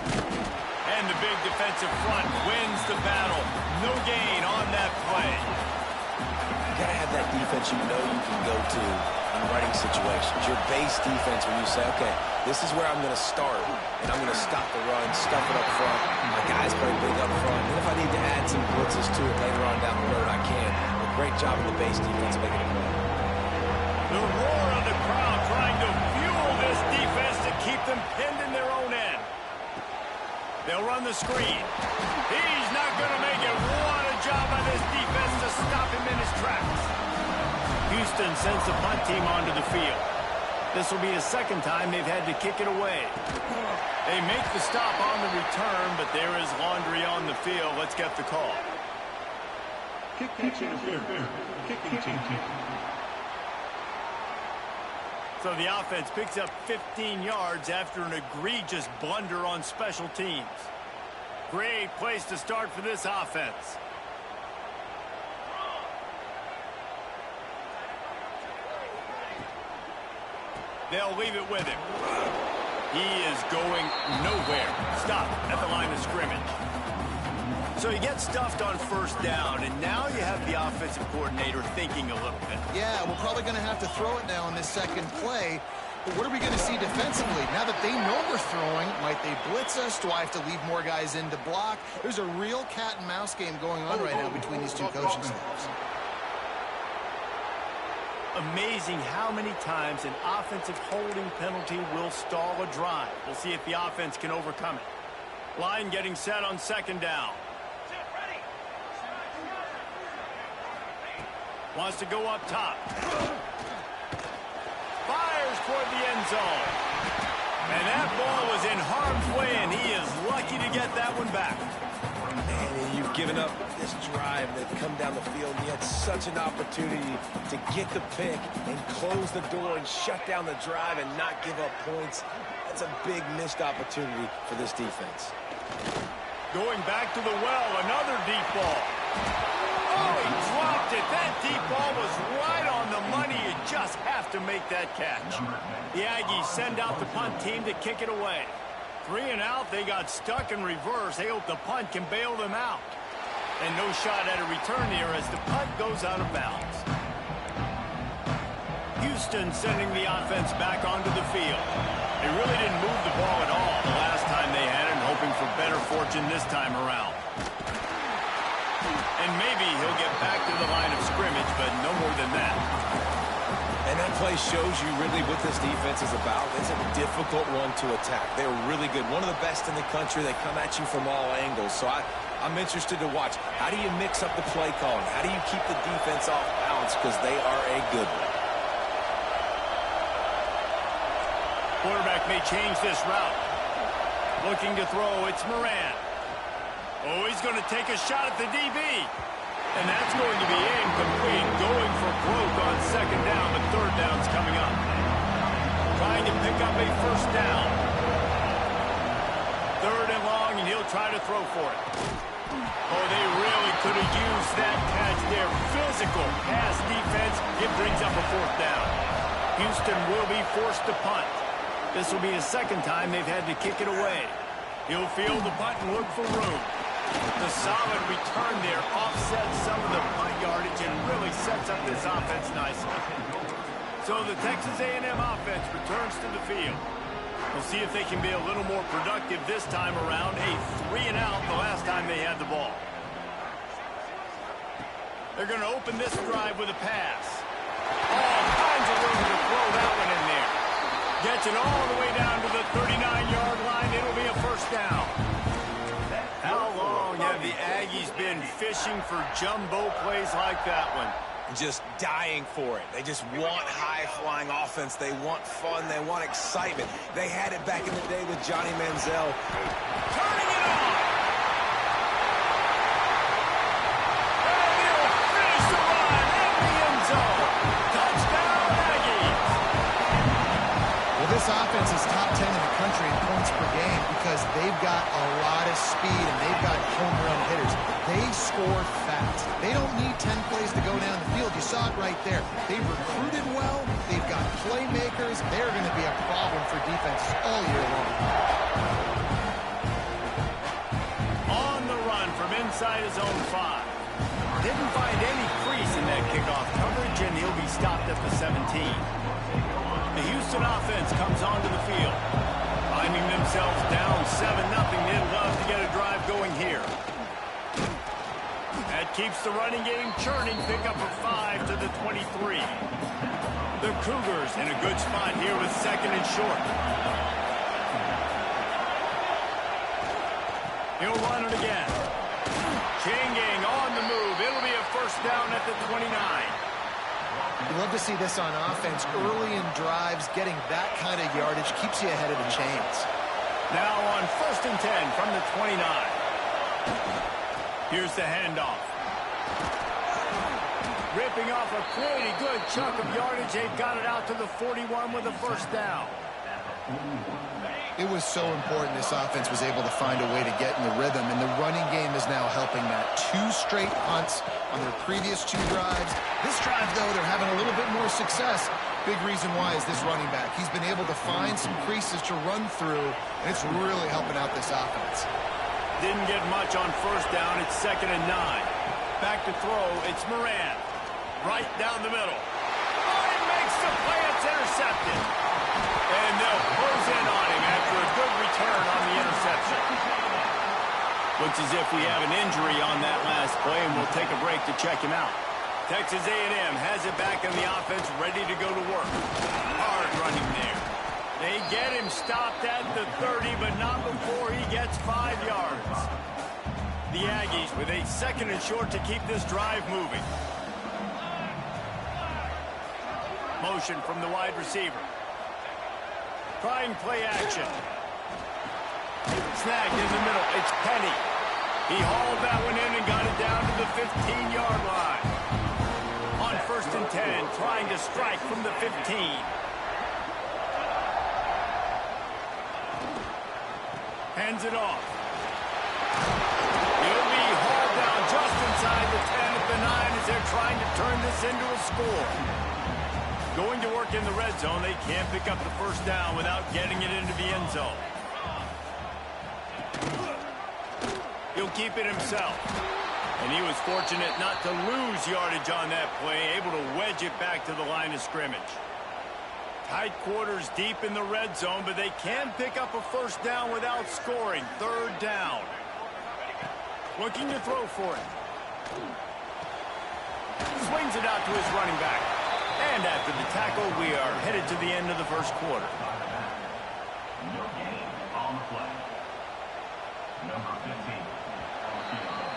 And the big defensive front wins the battle. No gain on that play. You got to have that defense you know you can go to in running situations. Your base defense when you say, okay, this is where I'm going to start, and I'm going to stop the run, stuff it up front. My guys play big up front. And if I need to add some blitzes to it later on down the road, I can. A great job of the base defense making a play. The roar of the crowd trying to fuel this defense to keep them pinned in their own end. They'll run the screen. He's not going to make it. What a job by this defense to stop him in his tracks. Houston sends the punt team onto the field. This will be the second time they've had to kick it away. They make the stop on the return, but there is laundry on the field. Let's get the call. Kicking team. So the offense picks up 15 yards after an egregious blunder on special teams. Great place to start for this offense. They'll leave it with him. He is going nowhere. Stop at the line of scrimmage. So he gets stuffed on first down, and now you have the offensive coordinator thinking a little bit. Yeah, we're probably going to have to throw it now on this second play. But what are we going to see defensively? Now that they know we're throwing, might they blitz us? Do I have to leave more guys in to block? There's a real cat and mouse game going on right now between these two coaching staffs. Amazing how many times an offensive holding penalty will stall a drive. We'll see if the offense can overcome it. Line getting set on second down. Wants to go up top. Fires toward the end zone. And that ball was in harm's way, and he is lucky to get that one back. Man, you've given up this drive. They've come down the field, and you had such an opportunity to get the pick and close the door and shut down the drive and not give up points. That's a big missed opportunity for this defense. Going back to the well, another deep ball. Oh, he dropped it. That deep ball was right on the money. You just have to make that catch. The Aggies send out the punt team to kick it away. 3 and out, they got stuck in reverse. They hope the punt can bail them out. And no shot at a return here as the punt goes out of bounds. Houston sending the offense back onto the field. They really didn't move the ball at all the last time they had it, and hoping for better fortune this time around. And maybe he'll get back to the line of scrimmage, but no more than that. And that play shows you really what this defense is about. It's a difficult one to attack. They're really good. One of the best in the country. They come at you from all angles. So I'm interested to watch. How do you mix up the play calling? How do you keep the defense off balance? Because they are a good one. Quarterback may change this route. Looking to throw, it's Moran. Oh, he's going to take a shot at the DB. And that's going to be incomplete. Going for broke on second down, but third down's coming up. Trying to pick up a first down. Third and long, and he'll try to throw for it. Oh, they really could have used that catch there. Physical pass defense. It brings up a fourth down. Houston will be forced to punt. This will be the second time they've had to kick it away. He'll field the punt and look for room. The solid return there offsets some of the punt yardage and really sets up this offense nicely. So the Texas A&M offense returns to the field. We'll see if they can be a little more productive this time around. A 3-and-out the last time they had the ball. They're going to open this drive with a pass. All kinds of room to throw that one in there. Gets it all the way down to the 39-yard line. It'll be a first down. How long have the Aggies been fishing for jumbo plays like that one? Just dying for it. They just want high-flying offense. They want fun. They want excitement. They had it back in the day with Johnny Manziel. Turning it on! And he'll finish the run in the end zone. Touchdown, Aggies! Well, this offense is top 10 in the country in points per game because they've got a lot of speed and they've got home run hitters. They score fast. They don't need 10 plays to go down the field. You saw it right there. They've recruited well. They've got playmakers. They're going to be a problem for defenses all year long. On the run from inside his own 5. Didn't find any crease in that kickoff coverage, and he'll be stopped at the 17. The Houston offense comes onto the field. Finding themselves down 7-0, they'd love to get a drive going here. That keeps the running game churning. Pick up a 5 to the 23. The Cougars in a good spot here with second and short. He'll run it again. Changing on the move. It'll be a first down at the 29. You love to see this on offense. Early in drives, getting that kind of yardage keeps you ahead of the chains. Now on first and 10 from the 29. Here's the handoff. Ripping off a pretty good chunk of yardage. They've got it out to the 41 with a first down. It was so important this offense was able to find a way to get in the rhythm, and the running game is now helping that. 2 straight punts on their previous 2 drives. This drive, though, they're having a little bit more success. Big reason why is this running back. He's been able to find some creases to run through, and it's really helping out this offense. Didn't get much on first down. It's second and 9. Back to throw. It's Moran. Right down the middle. Oh, he makes the play. It's intercepted. And they'll close in on him after a good return on the interception. Looks as if we have an injury on that last play, and we'll take a break to check him out. Texas A&M has it back in the offense, ready to go to work. Hard running there. They get him stopped at the 30, but not before he gets 5 yards. The Aggies with a second and short to keep this drive moving. Motion from the wide receiver. Trying play action. Snagged in the middle. It's Penny. He hauled that one in and got it down to the 15-yard line. On first and 10, trying to strike from the 15. Hands it off. He'll be hauled down just inside the 10 at the 9 as they're trying to turn this into a score. Going to work in the red zone. They can't pick up the first down without getting it into the end zone. He'll keep it himself. And he was fortunate not to lose yardage on that play, able to wedge it back to the line of scrimmage. Tight quarters deep in the red zone, but they can pick up a first down without scoring. Third down. Looking to throw for it. Swings it out to his running back. And after the tackle, we are headed to the end of the first quarter. No gain on the play. Number 15 on the field.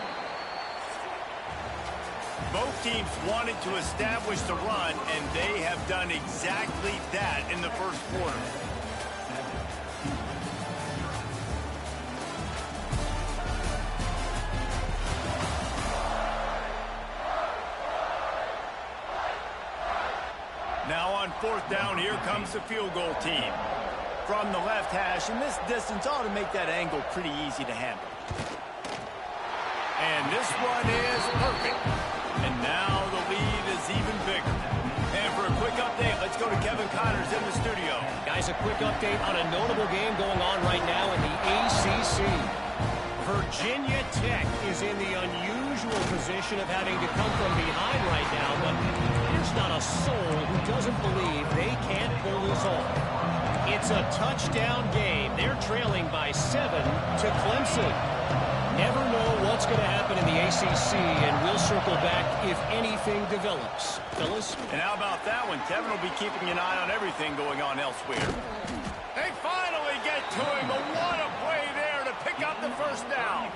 Both teams wanted to establish the run, and they have done exactly that in the first quarter. Now on fourth down, here comes the field goal team. From the left hash, and this distance ought to make that angle pretty easy to handle. And this one is perfect. And now the lead is even bigger. And for a quick update, let's go to Kevin Connors in the studio. Guys, a quick update on a notable game going on right now in the ACC. Virginia Tech is in the unusual position of having to come from behind right now, but there's not a soul who doesn't believe they can't pull this off. It's a touchdown game. They're trailing by 7 to Clemson. Never know what's going to happen in the ACC, and we'll circle back if anything develops. Fellas? And how about that one? Kevin will be keeping an eye on everything going on elsewhere. They finally get to him, but what a play there to pick up the first down.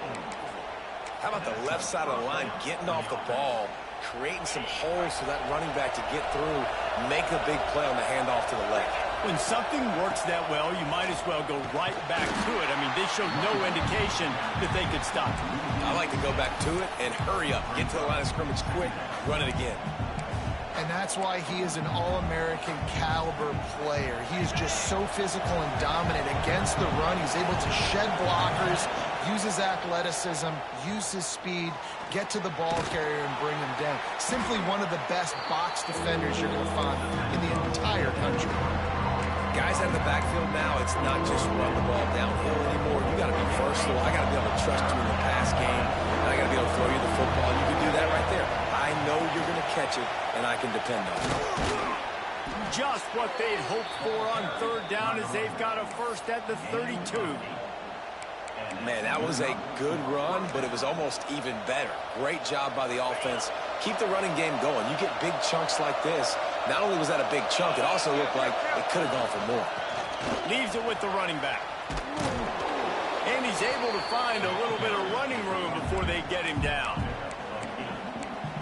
How about the left side of the line getting off the ball, creating some holes for that running back to get through, make a big play on the handoff to the leg. When something works that well, you might as well go right back to it. I mean, they showed no indication that they could stop it. I like to go back to it and hurry up. Get to the line of scrimmage quick, run it again. And that's why he is an All-American caliber player. He is just so physical and dominant against the run. He's able to shed blockers, use his athleticism, use his speed, get to the ball carrier and bring him down. Simply one of the best box defenders you're going to find in the entire country. Guys out of the backfield now, it's not just run the ball downhill anymore. You got to be versatile. I got to be able to trust you in the pass game, and I got to be able to throw you the football. You can do that right there. I know you're going to catch it, and I can depend on it. Just what they'd hoped for on third down as they've got a first at the 32. Man, that was a good run, but it was almost even better. Great job by the offense. Keep the running game going. You get big chunks like this. Not only was that a big chunk, it also looked like it could have gone for more. Leaves it with the running back. And he's able to find a little bit of running room before they get him down.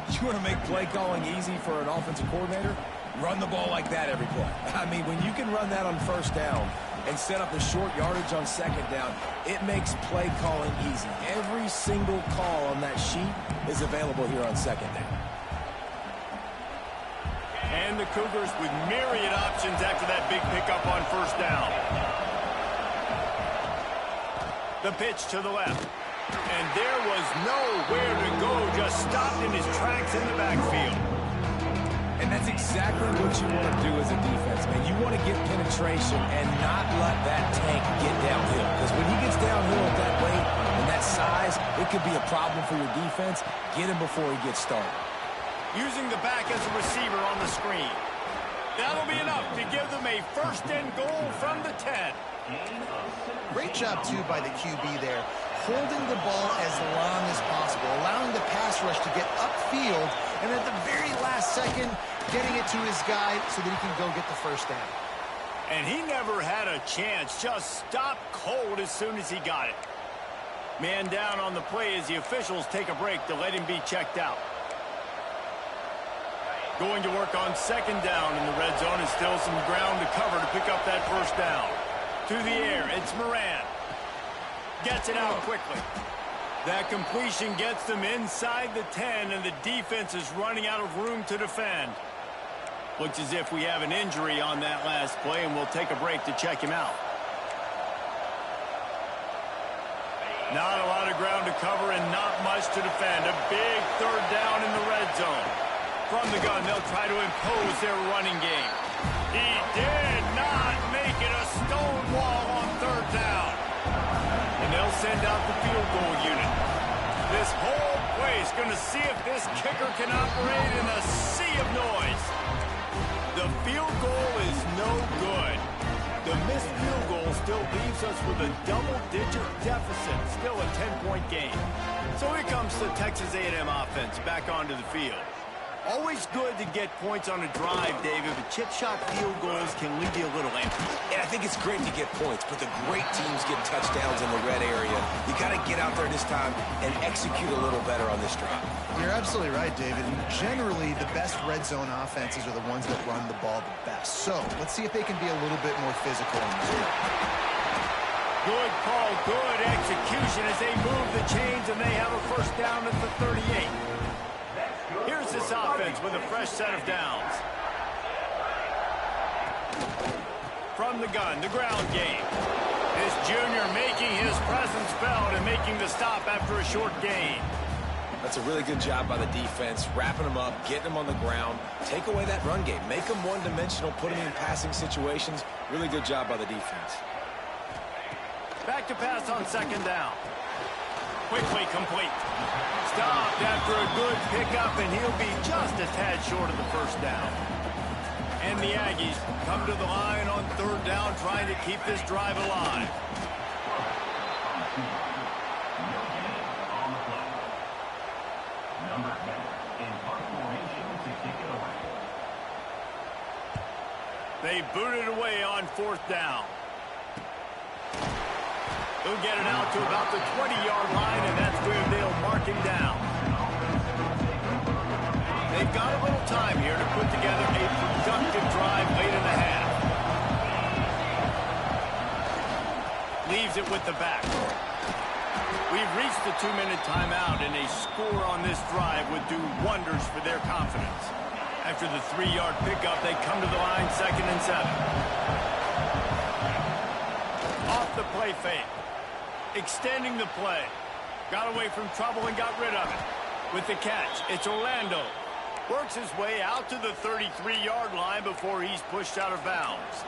You want to make play calling easy for an offensive coordinator? Run the ball like that every play. I mean, when you can run that on first down and set up the short yardage on second down, it makes play calling easy. Every single call on that sheet is available here on second down. And the Cougars with myriad options after that big pickup on first down. The pitch to the left. And there was nowhere to go, just stopped in his tracks in the backfield. And that's exactly what you want to do as a defense, man. You want to get penetration and not let that tank get downhill. Because when he gets downhill at that weight and that size, it could be a problem for your defense. Get him before he gets started. Using the back as a receiver on the screen. That'll be enough to give them a first and goal from the 10. Great job, too, by the QB there, holding the ball as long as possible, allowing the pass rush to get upfield, and at the very last second, getting it to his guy so that he can go get the first down. And he never had a chance, just stopped cold as soon as he got it. Man down on the play as the officials take a break to let him be checked out. Going to work on second down in the red zone, and still some ground to cover to pick up that first down. To the air, it's Moran. Gets it out quickly. That completion gets them inside the 10, and the defense is running out of room to defend. Looks as if we have an injury on that last play, and we'll take a break to check him out. Not a lot of ground to cover and not much to defend. A big third down in the red zone. From the gun, they'll try to impose their running game. He did not make it a stone wall on third down. And they'll send out the field goal unit. This whole place going to see if this kicker can operate in a sea of noise. The field goal is no good. The missed field goal still leaves us with a double-digit deficit, still a 10-point game. So here comes the Texas A&M offense back onto the field. Always good to get points on a drive, David, but chip shot field goals can leave you a little empty. And I think it's great to get points, but the great teams get touchdowns in the red area. You got to get out there this time and execute a little better on this drive. You're absolutely right, David. And generally, the best red zone offenses are the ones that run the ball the best. So let's see if they can be a little bit more physical in this one. Good call, good execution as they move the chains, and they have a first down at the 38. Here's this offense with a fresh set of downs. From the gun, the ground game. This junior making his presence felt and making the stop after a short gain. That's a really good job by the defense, wrapping them up, getting them on the ground. Take away that run game. Make them one-dimensional, put them in passing situations. Really good job by the defense. Back to pass on second down. Quickly complete. Stopped after a good pickup, and he'll be just a tad short of the first down. And the Aggies come to the line on third down, trying to keep this drive alive. Number 10 in punt formation to kick it away. They boot it away on fourth down. He'll get it out to about the 20-yard line, and that's where they'll mark him down. They've got a little time here to put together a productive drive late in the half. Leaves it with the back. We've reached the 2-minute timeout, and a score on this drive would do wonders for their confidence. After the 3-yard pickup, they come to the line 2nd and 7. Off the play fake. Extending the play. Got away from trouble and got rid of it. With the catch, it's Orlando. Works his way out to the 33-yard line before he's pushed out of bounds.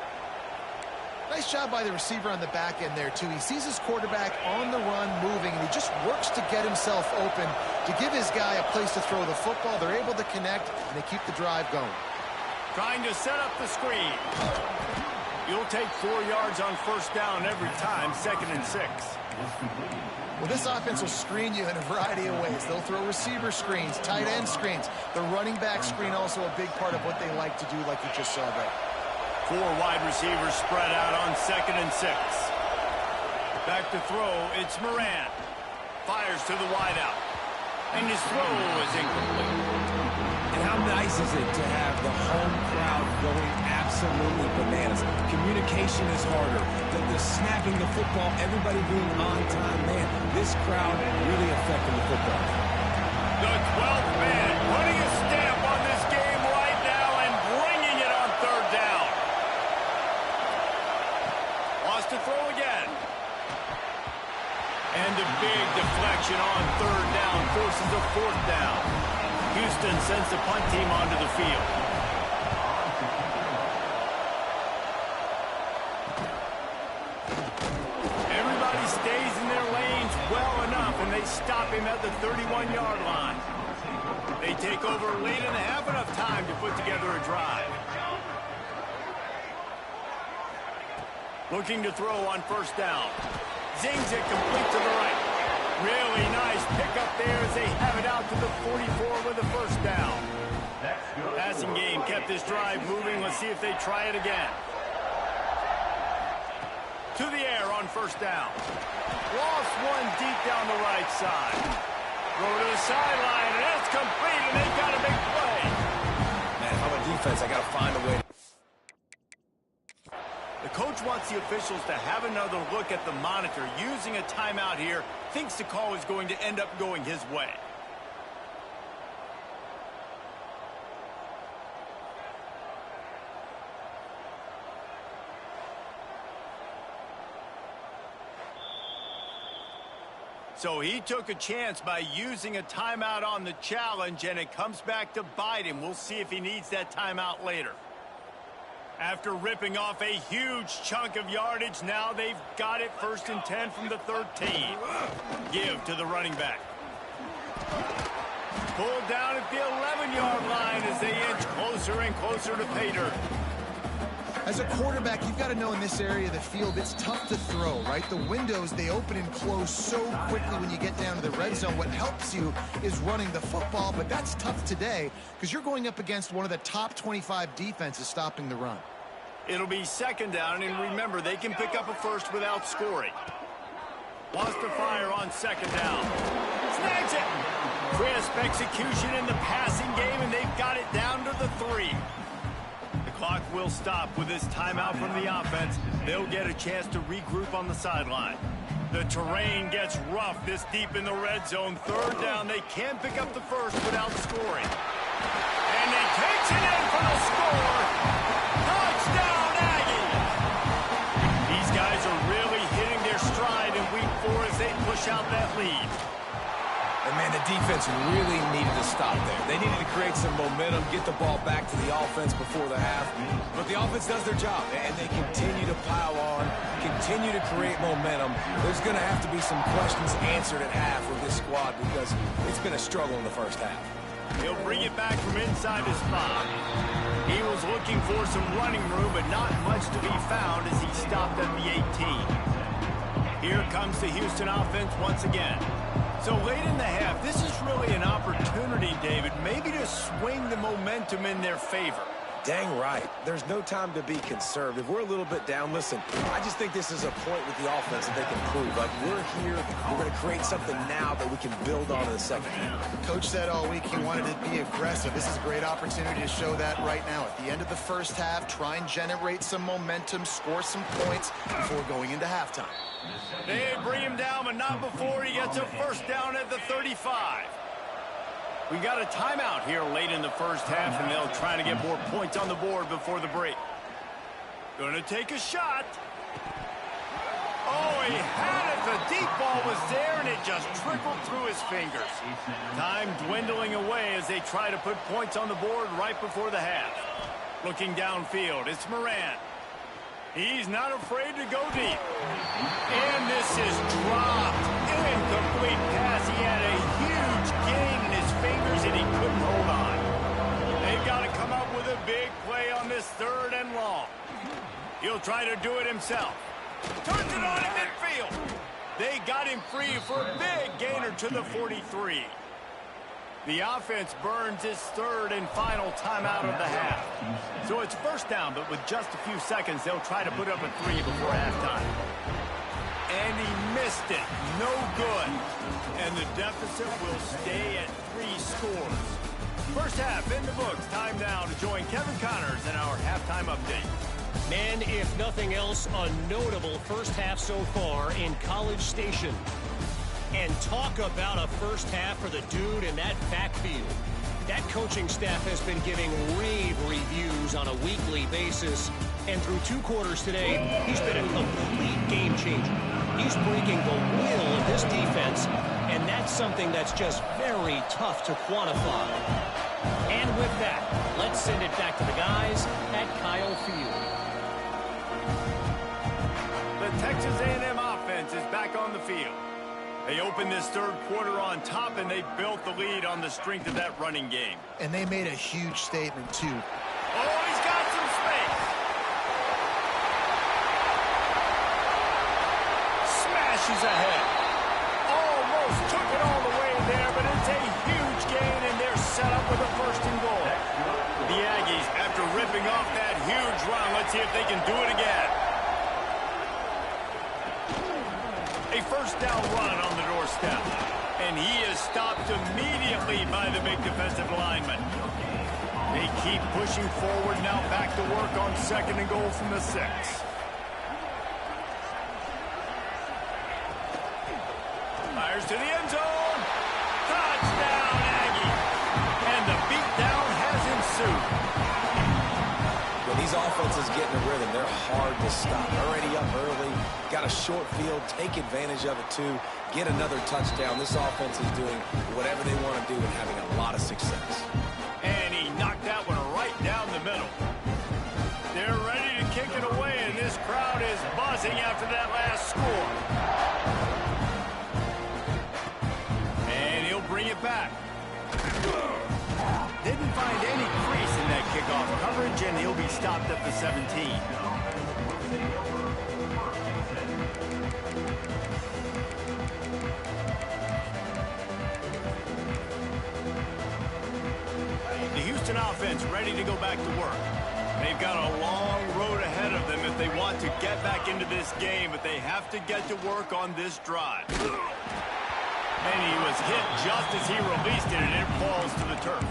Nice job by the receiver on the back end there, too. He sees his quarterback on the run moving, and he just works to get himself open to give his guy a place to throw the football. They're able to connect, and they keep the drive going. Trying to set up the screen. You'll take 4 yards on first down every time, 2nd and 6. Well, this offense will screen you in a variety of ways. They'll throw receiver screens, tight end screens. The running back screen also a big part of what they like to do, like you just saw there. 4 wide receivers spread out on 2nd and 6. Back to throw, it's Moran. Fires to the wideout. And his throw is incomplete. And how nice is it to have the home crowd going absolutely bananas? Communication is harder. The snapping the football, everybody being on time. Man, this crowd really affecting the football. The 12th man putting a stamp on this game right now and bringing it on third down. Wants to throw again. And a big deflection on third down forces a fourth down. Houston sends the punt team onto the field. Everybody stays in their lanes well enough, and they stop him at the 31-yard line. They take over late in the half, enough time to put together a drive. Looking to throw on first down. Zings it complete to the right. Really nice pickup there as they have it out to the 44 with a first down. Passing game kept this drive moving. Let's see if they try it again. To the air on first down. Lost one deep down the right side. Throw to the sideline, and it's complete, and they've got a big play. Man, if I'm a defense, I got to find a way. The coach wants the officials to have another look at the monitor. Using a timeout here, thinks the call is going to end up going his way. So he took a chance by using a timeout on the challenge, and it comes back to bite him. We'll see if he needs that timeout later. After ripping off a huge chunk of yardage, now they've got it 1st and 10 from the 13. Give to the running back. Pulled down at the 11-yard line as they inch closer and closer to pay dirt. As a quarterback, you've got to know in this area of the field, it's tough to throw, right? The windows, they open and close so quickly when you get down to the red zone. What helps you is running the football, but that's tough today because you're going up against one of the top 25 defenses stopping the run. It'll be second down, and remember, they can pick up a first without scoring. Wants to fire on second down. Snags it! Crisp execution in the passing game, and they've got it down to the 3. The clock will stop with this timeout from the offense. They'll get a chance to regroup on the sideline. The terrain gets rough this deep in the red zone. Third down, they can pick up the first without scoring. And he takes it in for the score. Touchdown, Aggie! These guys are really hitting their stride in week 4 as they push out that lead. And, man, the defense really needed to stop there. They needed to create some momentum, get the ball back to the offense before the half. But the offense does their job, and they continue to pile on, continue to create momentum. There's going to have to be some questions answered at half with this squad because it's been a struggle in the first half. He'll bring it back from inside his 5. He was looking for some running room, but not much to be found as he stopped at the 18. Here comes the Houston offense once again. So late in the half, this is really an opportunity, David, maybe to swing the momentum in their favor. Dang right. There's no time to be conservative. We're a little bit down. Listen, I just think this is a point with the offense that they can prove. Like, we're here, we're going to create something now that we can build on in the second half. Coach said all week he wanted to be aggressive. This is a great opportunity to show that right now. At the end of the first half, try and generate some momentum, score some points before going into halftime. They bring him down, but not before he gets a first down at the 35. We got a timeout here late in the first half, and they'll try to get more points on the board before the break. Going to take a shot. Oh, he had it. The deep ball was there, and it just trickled through his fingers. Time dwindling away as they try to put points on the board right before the half. Looking downfield, it's Moran. He's not afraid to go deep. And this is dropped. Incomplete pass. He had a huge gain in his fingers, and he couldn't hold on. They've got to come up with a big play on this 3rd and long. He'll try to do it himself. Turns it on in midfield. They got him free for a big gainer to the 43. The offense burns its 3rd and final timeout of the half. So it's first down, but with just a few seconds, they'll try to put up a 3 before halftime. And he missed it. No good. And the deficit will stay at 3 scores. First half in the books. Time now to join Kevin Connors in our halftime update. Man, if nothing else, a notable first half so far in College Station. And talk about a first half for the dude in that backfield. That coaching staff has been giving rave reviews on a weekly basis. And through 2 quarters today, he's been a complete game changer. He's breaking the will of this defense, and that's something that's just very tough to quantify. And with that, let's send it back to the guys at Kyle Field. The Texas A&M offense is back on the field. They opened this 3rd quarter on top, and they built the lead on the strength of that running game. And they made a huge statement, too. Oh, he's got some space. Smashes ahead. Almost took it all the way there, but it's a huge gain, and they're set up with a 1st and goal. The Aggies, after ripping off that huge run, let's see if they can do it again. A first down run on the doorstep. And he is stopped immediately by the big defensive lineman. They keep pushing forward now, back to work on 2nd and goal from the 6. Fires to the end zone. Touchdown, Aggie. And the beatdown has ensued. When these offenses get in a rhythm, they're hard to stop. Already up early, got a short field, take advantage of it too, get another touchdown. This offense is doing whatever they want to do and having a lot of success. And he knocked that one right down the middle. They're ready to kick it away, and this crowd is buzzing after that last score. And he'll bring it back. Didn't find any crease in that kick kickoff coverage, and he'll be stopped at the 17. The Houston offense ready to go back to work. They've got a long road ahead of them if they want to get back into this game, but they have to get to work on this drive. And he was hit just as he released it, and it falls to the turf.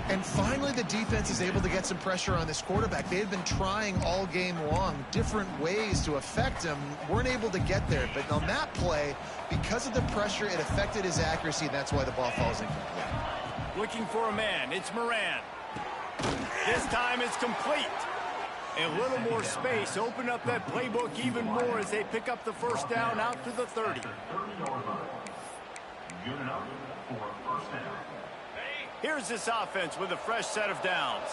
And finally, the defense is able to get some pressure on this quarterback. They had been trying all game long different ways to affect him. Weren't able to get there. But on that play, because of the pressure, it affected his accuracy, and that's why the ball falls incomplete. Looking for a man. It's Moran. This time it's complete. A little more space. Open up that playbook even more as they pick up the first down out to the 30. Good enough for a first down. Here's this offense with a fresh set of downs.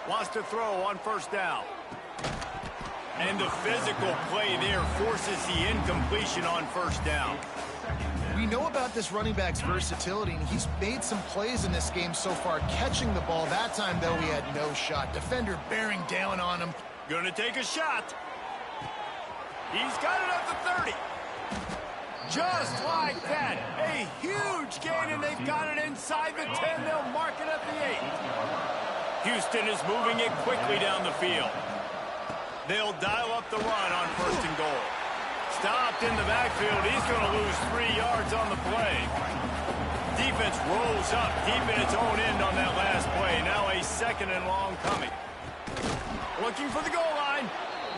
Wants to throw on first down. And the physical play there forces the incompletion on first down. We know about this running back's versatility, and he's made some plays in this game so far catching the ball. That time, though, he had no shot. Defender bearing down on him. Gonna take a shot. He's got it at the 30. Just like that. A huge gain, and they've got it inside the 10. They'll mark it at the 8. Houston is moving it quickly down the field. They'll dial up the run on first and goal. Stopped in the backfield. He's going to lose 3 yards on the play. Defense rolls up deep in its own end on that last play. Now a second and long coming. Looking for the goal line.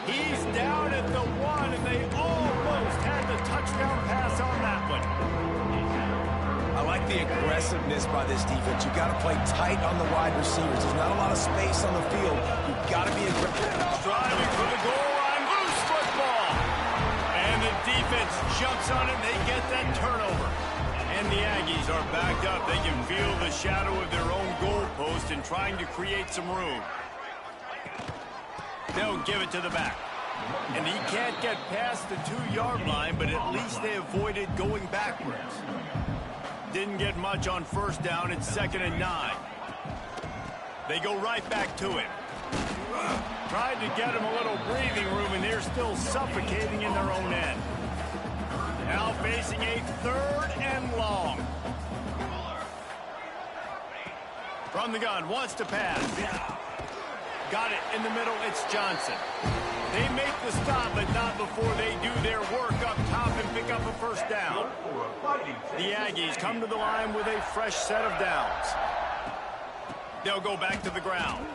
He's down at the 1, and they almost had the touchdown pass on that one. I like the aggressiveness by this defense. You've got to play tight on the wide receivers. There's not a lot of space on the field. You've got to be aggressive. Driving for the goal line. Loose football. And the defense jumps on it. They get that turnover. And the Aggies are backed up. They can feel the shadow of their own goalpost and trying to create some room. They'll give it to the back. And he can't get past the 2-yard line, but at least they avoided going backwards. Didn't get much on first down. It's 2nd and 9. They go right back to him. Tried to get him a little breathing room, and they're still suffocating in their own end. Now facing a 3rd and long. From the gun, wants to pass. Got it in the middle. It's Johnson. They make the stop, but not before they do their work up top and pick up a first down. The Aggies come to the line with a fresh set of downs. They'll go back to the ground.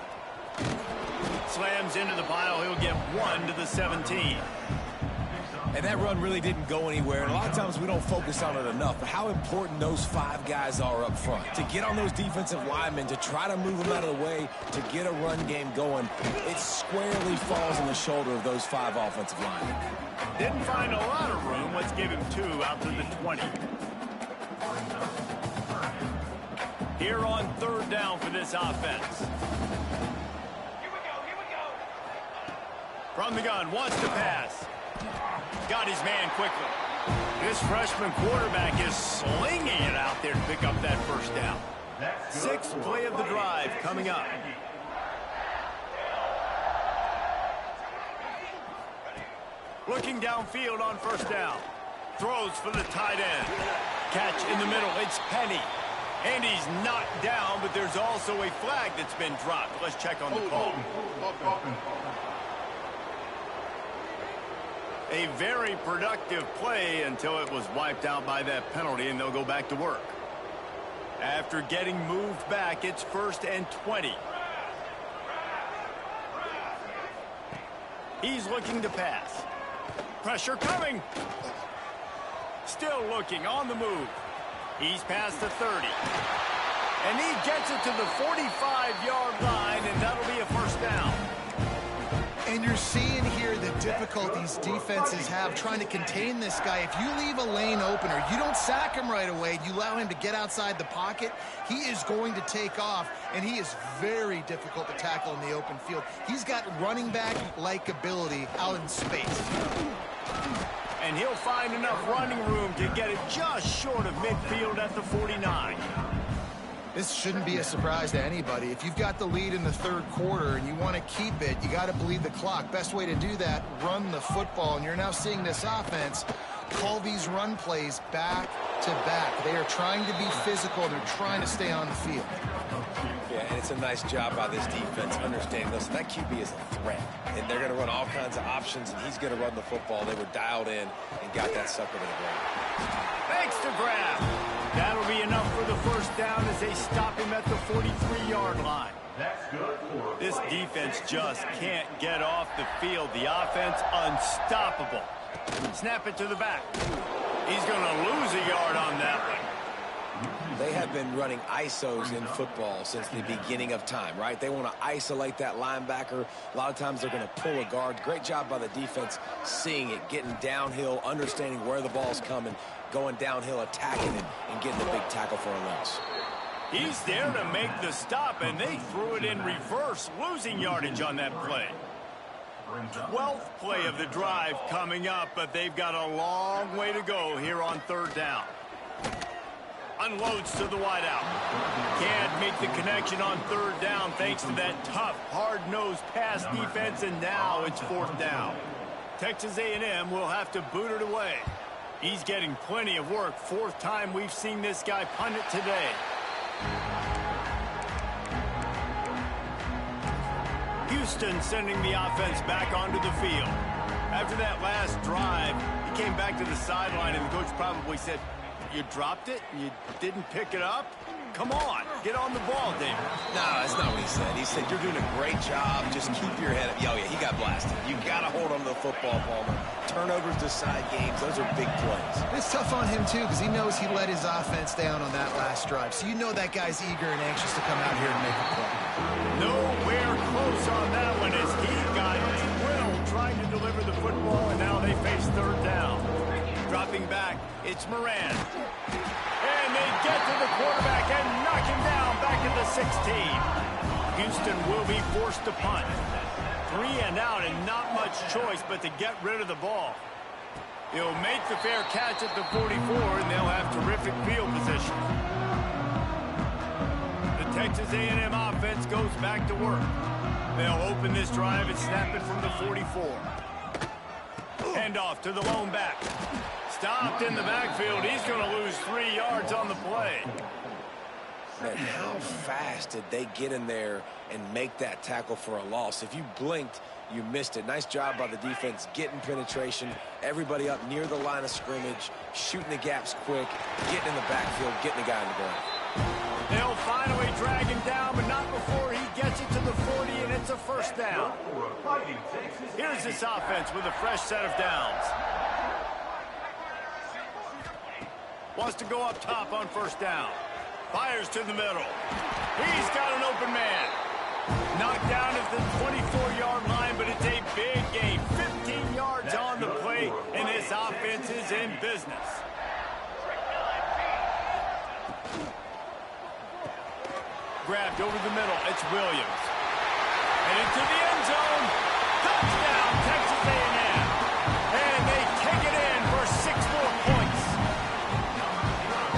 Slams into the pile. He'll get 1 to the 17. And that run really didn't go anywhere. And a lot of times we don't focus on it enough. But how important those 5 guys are up front. To get on those defensive linemen, to try to move them out of the way, to get a run game going, it squarely falls on the shoulder of those 5 offensive linemen. Didn't find a lot of room. Let's give him 2 out to the 20. Here on 3rd down for this offense. Here we go. From the gun, wants to pass. Got his man quickly. This freshman quarterback is slinging it out there to pick up that first down. 6th play of the drive coming up. Looking downfield on first down. Throws for the tight end. Catch in the middle. It's Penny. And he's knocked down, but there's also a flag that's been dropped. Let's check on the call. A very productive play until it was wiped out by that penalty, and they'll go back to work. After getting moved back, it's 1st and 20. He's looking to pass. Pressure coming. Still looking on the move. He's past the 30. And he gets it to the 45-yard line, and that'll be a first down. And you're seeing here the difficulties defenses have trying to contain this guy. If you leave a lane open or you don't sack him right away, you allow him to get outside the pocket, he is going to take off, and he is very difficult to tackle in the open field. He's got running back-like ability out in space. And he'll find enough running room to get it just short of midfield at the 49. This shouldn't be a surprise to anybody. If you've got the lead in the third quarter and you want to keep it, you got to bleed the clock. Best way to do that, run the football. And you're now seeing this offense call these run plays back to back. They are trying to be physical. They're trying to stay on the field. Yeah, and it's a nice job by this defense understanding, listen, that QB is a threat. And they're going to run all kinds of options, and he's going to run the football. They were dialed in and got that sucker to the ground. Makes the grab. That'll be enough for the first down as they stop him at the 43-yard line. That's good for This defense just can't get off the field. The offense unstoppable. Snap it to the back. He's going to lose a yard on that one. They have been running ISOs in football since the beginning of time, right? They want to isolate that linebacker. A lot of times they're going to pull a guard. Great job by the defense seeing it, getting downhill, understanding where the ball's coming, going downhill, attacking it, and getting the big tackle for a loss. He's there to make the stop, and they threw it in reverse, losing yardage on that play. 12th play of the drive coming up, but they've got a long way to go here on third down. Unloads to the wideout. Can't make the connection on third down thanks to that tough, hard-nosed pass defense, and now it's fourth down. Texas A&M will have to boot it away. He's getting plenty of work. Fourth time we've seen this guy punt it today. Houston sending the offense back onto the field. After that last drive, he came back to the sideline, and the coach probably said, "You dropped it? You didn't pick it up? Come on, get on the ball, David." No, that's not what he said. He said, you're doing a great job. Just keep your head up. Oh, yeah, he got blasted. You got to hold on to the football, Palmer. Turnovers decide games. Those are big plays. It's tough on him, too, because he knows he let his offense down on that last drive. So you know that guy's eager and anxious to come out here and make a play. Nowhere close on that one as he got drilled trying to deliver the football, and now they face third down. Dropping back, it's Moran. And they get to the quarterback and knock him down back at the 16. Houston will be forced to punt. 3 and out and not much choice but to get rid of the ball. He'll make the fair catch at the 44, and they'll have terrific field position. The Texas A&M offense goes back to work. They'll open this drive and snap it from the 44. Hand off to the lone back. Stopped in the backfield. He's going to lose 3 yards on the play. Man, how fast did they get in there and make that tackle for a loss? If you blinked, you missed it. Nice job by the defense getting penetration. Everybody up near the line of scrimmage, shooting the gaps quick, getting in the backfield, getting the guy in the ground. They'll finally drag him down, but not before he gets it to the 40, and it's a first down. Here's this offense with a fresh set of downs. Wants to go up top on first down. Fires to the middle. He's got an open man. Knocked down at the 24-yard line, but it's a big gain. 15 yards on the play, and this offense is in business. Grabbed over the middle. It's Williams. And into the end zone. Touchdown, Texas A&M. And they take it in for 6 more points.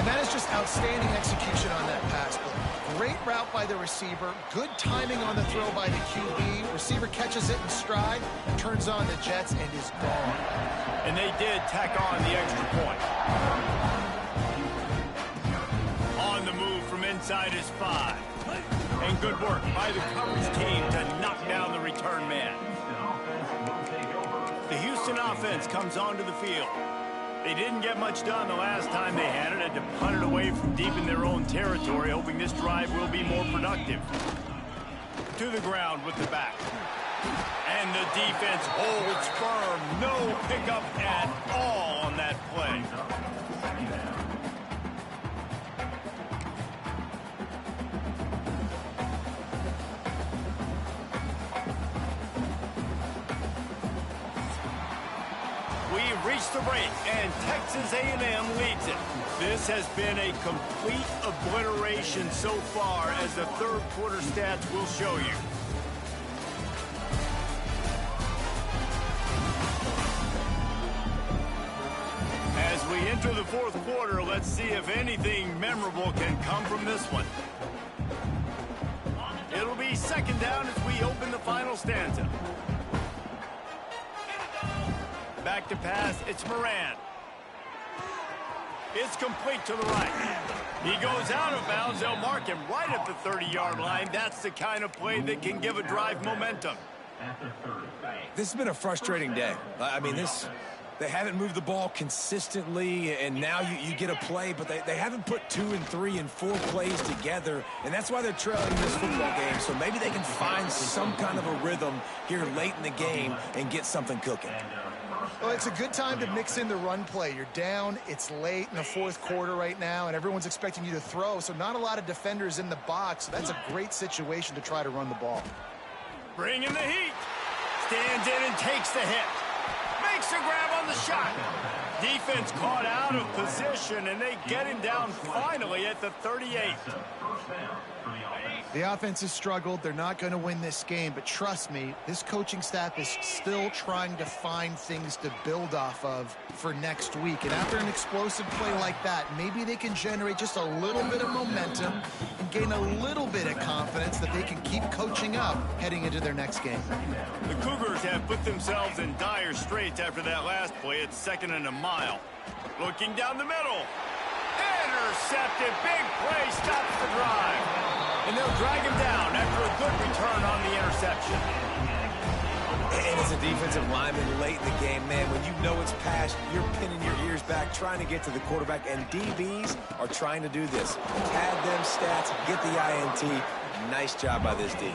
And that is just outstanding execution on that pass play. Great route by the receiver. Good timing on the throw by the QB. Receiver catches it in stride, turns on the jets, and is gone. And they did tack on the extra point. On the move from inside his 5. And good work by the coverage team to knock down the return man. The Houston offense comes onto the field. They didn't get much done the last time they had it. Had to punt it away from deep in their own territory, hoping this drive will be more productive. To the ground with the back. And the defense holds firm. No pickup at all on that play. Reached the break, and Texas A&M leads it. This has been a complete obliteration so far, as the third quarter stats will show you. As we enter the fourth quarter, let's see if anything memorable can come from this one. winding down as we open the final stanza. Back to pass, it's Moran. It's complete to the right. He goes out of bounds. They'll mark him right at the 30-yard line. That's the kind of play that can give a drive momentum. This has been a frustrating day. I mean, they haven't moved the ball consistently, and now you get a play, but they haven't put 2 and 3 and 4 plays together, and that's why they're trailing this football game. So maybe they can find some kind of a rhythm here late in the game and get something cooking. Well, it's a good time to mix in the run play. You're down, it's late in the fourth quarter right now, and everyone's expecting you to throw, so not a lot of defenders in the box. So that's a great situation to try to run the ball. Bringing the heat. Stands in and takes the hit. Makes a grab on the shot. Defense caught out of position, and they get him down finally at the 38. The offense has struggled. They're not going to win this game, but trust me, this coaching staff is still trying to find things to build off of for next week. And after an explosive play like that, maybe they can generate just a little bit of momentum and gain a little bit of confidence that they can keep coaching up heading into their next game. The Cougars have put themselves in dire straits after that last play. It's 2nd and a mile. Looking down the middle. Intercepted. Big play. Stops the drive. And they'll drag him down after a good return on the interception. And as a defensive lineman late in the game, man, when you know it's past, you're pinning your ears back, trying to get to the quarterback, and DBs are trying to do this. Pad them stats, get the INT. Nice job by this D.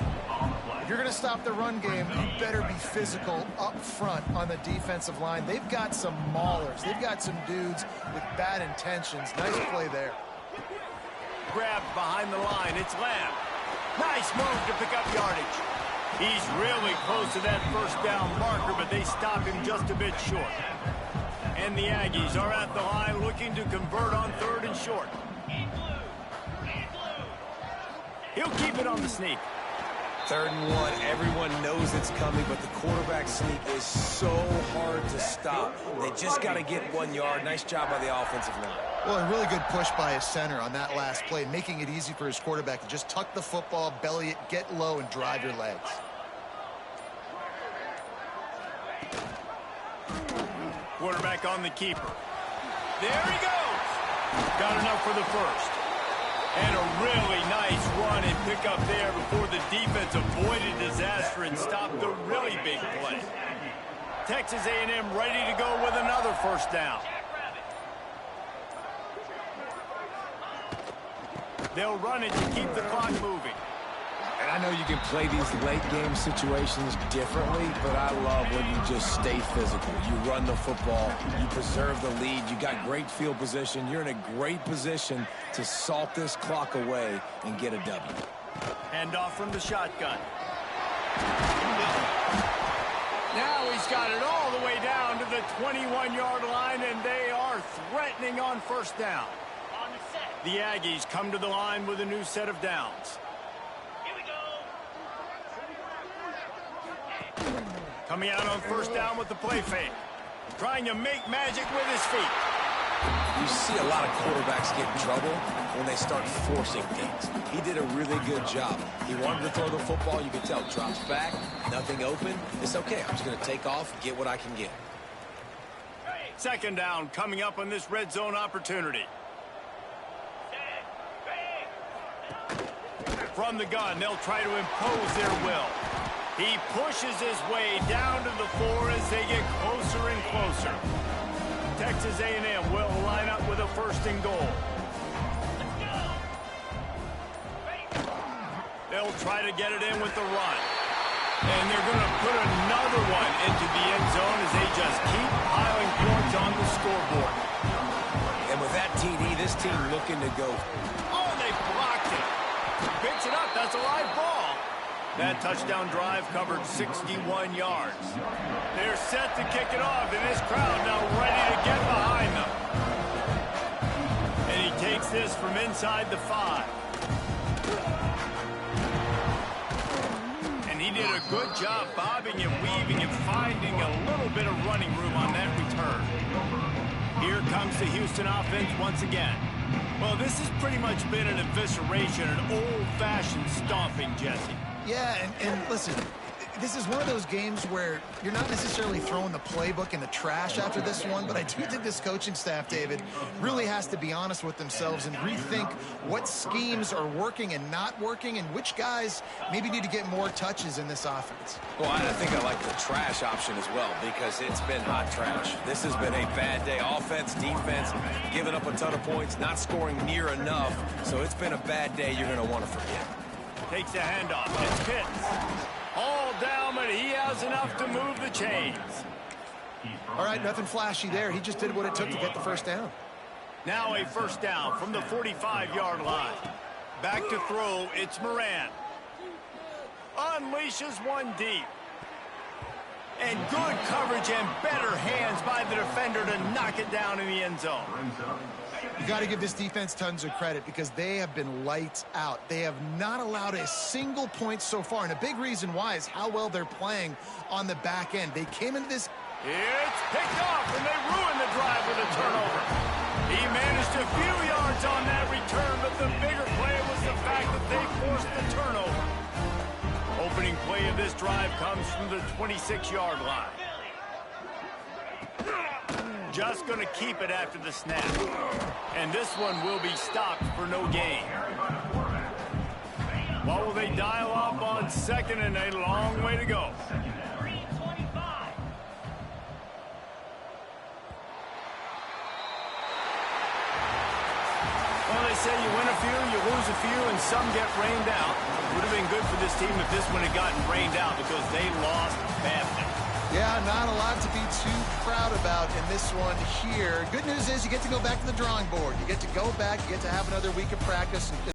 If you're going to stop the run game, you better be physical up front on the defensive line. They've got some maulers. They've got some dudes with bad intentions. Nice play there. Grabbed behind the line. It's Lamb. Nice move to pick up yardage. He's really close to that first down marker, but they stop him just a bit short. And the Aggies are at the line looking to convert on 3rd and short. He'll keep it on the sneak. 3rd and 1, everyone knows it's coming, but the quarterback sneak is so hard to stop. They just got to get 1 yard. Nice job by the offensive line. Well, a really good push by his center on that last play, making it easy for his quarterback to just tuck the football, belly it, get low, and drive your legs. Quarterback on the keeper. There he goes. Got enough for the first. And a really nice run and pick up there before the defense avoided disaster and stopped the really big play. Texas A&M ready to go with another first down. They'll run it to keep the clock moving. And I know you can play these late game situations differently, but I love when you just stay physical. You run the football, you preserve the lead, you got great field position. You're in a great position to salt this clock away and get a W. Hand off from the shotgun. Now he's got it all the way down to the 21-yard line, and they are threatening on first down. The Aggies come to the line with a new set of downs. Coming out on first down with the play fake. Trying to make magic with his feet. You see a lot of quarterbacks get in trouble when they start forcing things. He did a really good job. He wanted to throw the football. You can tell. Drops back. Nothing open. It's okay. I'm just going to take off, get what I can get. 2nd down coming up on this red zone opportunity. From the gun, they'll try to impose their will. He pushes his way down to the 4 as they get closer and closer. Texas A&M will line up with a 1st and goal. They'll try to get it in with the run. And they're going to put another one into the end zone as they just keep piling points on the scoreboard. And with that TD, this team looking to go. Oh, they blocked it. Picks it up. That's a live ball. That touchdown drive covered 61 yards. They're set to kick it off, and this crowd now ready to get behind them. And he takes this from inside the 5. And he did a good job bobbing and weaving and finding a little bit of running room on that return. Here comes the Houston offense once again. Well, this has pretty much been an evisceration, an old-fashioned stomping, Jesse. Yeah, and listen, this is one of those games where you're not necessarily throwing the playbook in the trash after this one, but I do think this coaching staff, David, really has to be honest with themselves and rethink what schemes are working and not working and which guys maybe need to get more touches in this offense. Well, I think I like the trash option as well because it's been hot trash. This has been a bad day. Offense, defense, giving up a ton of points, not scoring near enough. So it's been a bad day you're going to want to forget. Takes the handoff. It's Pitts. All down, but he has enough to move the chains. All right, nothing flashy there. He just did what it took to get the first down. Now a first down from the 45-yard line. Back to throw, it's Moran. Unleashes one deep. And good coverage and better hands by the defender to knock it down in the end zone. You got to give this defense tons of credit because they have been lights out. They have not allowed a single point so far, and a big reason why is how well they're playing on the back end. They came into this. It's picked off, and they ruined the drive with a turnover. He managed a few yards on that return, but the bigger play was the fact that they forced the turnover. Opening play of this drive comes from the 26-yard line. Just going to keep it after the snap. And this one will be stopped for no gain. What will they dial up on second and a long way to go? Well, they say you win a few, you lose a few, and some get rained out. It would have been good for this team if this one had gotten rained out because they lost badly. Yeah, not a lot to be too proud about in this one here. Good news is you get to go back to the drawing board. You get to go back, you get to have another week of practice.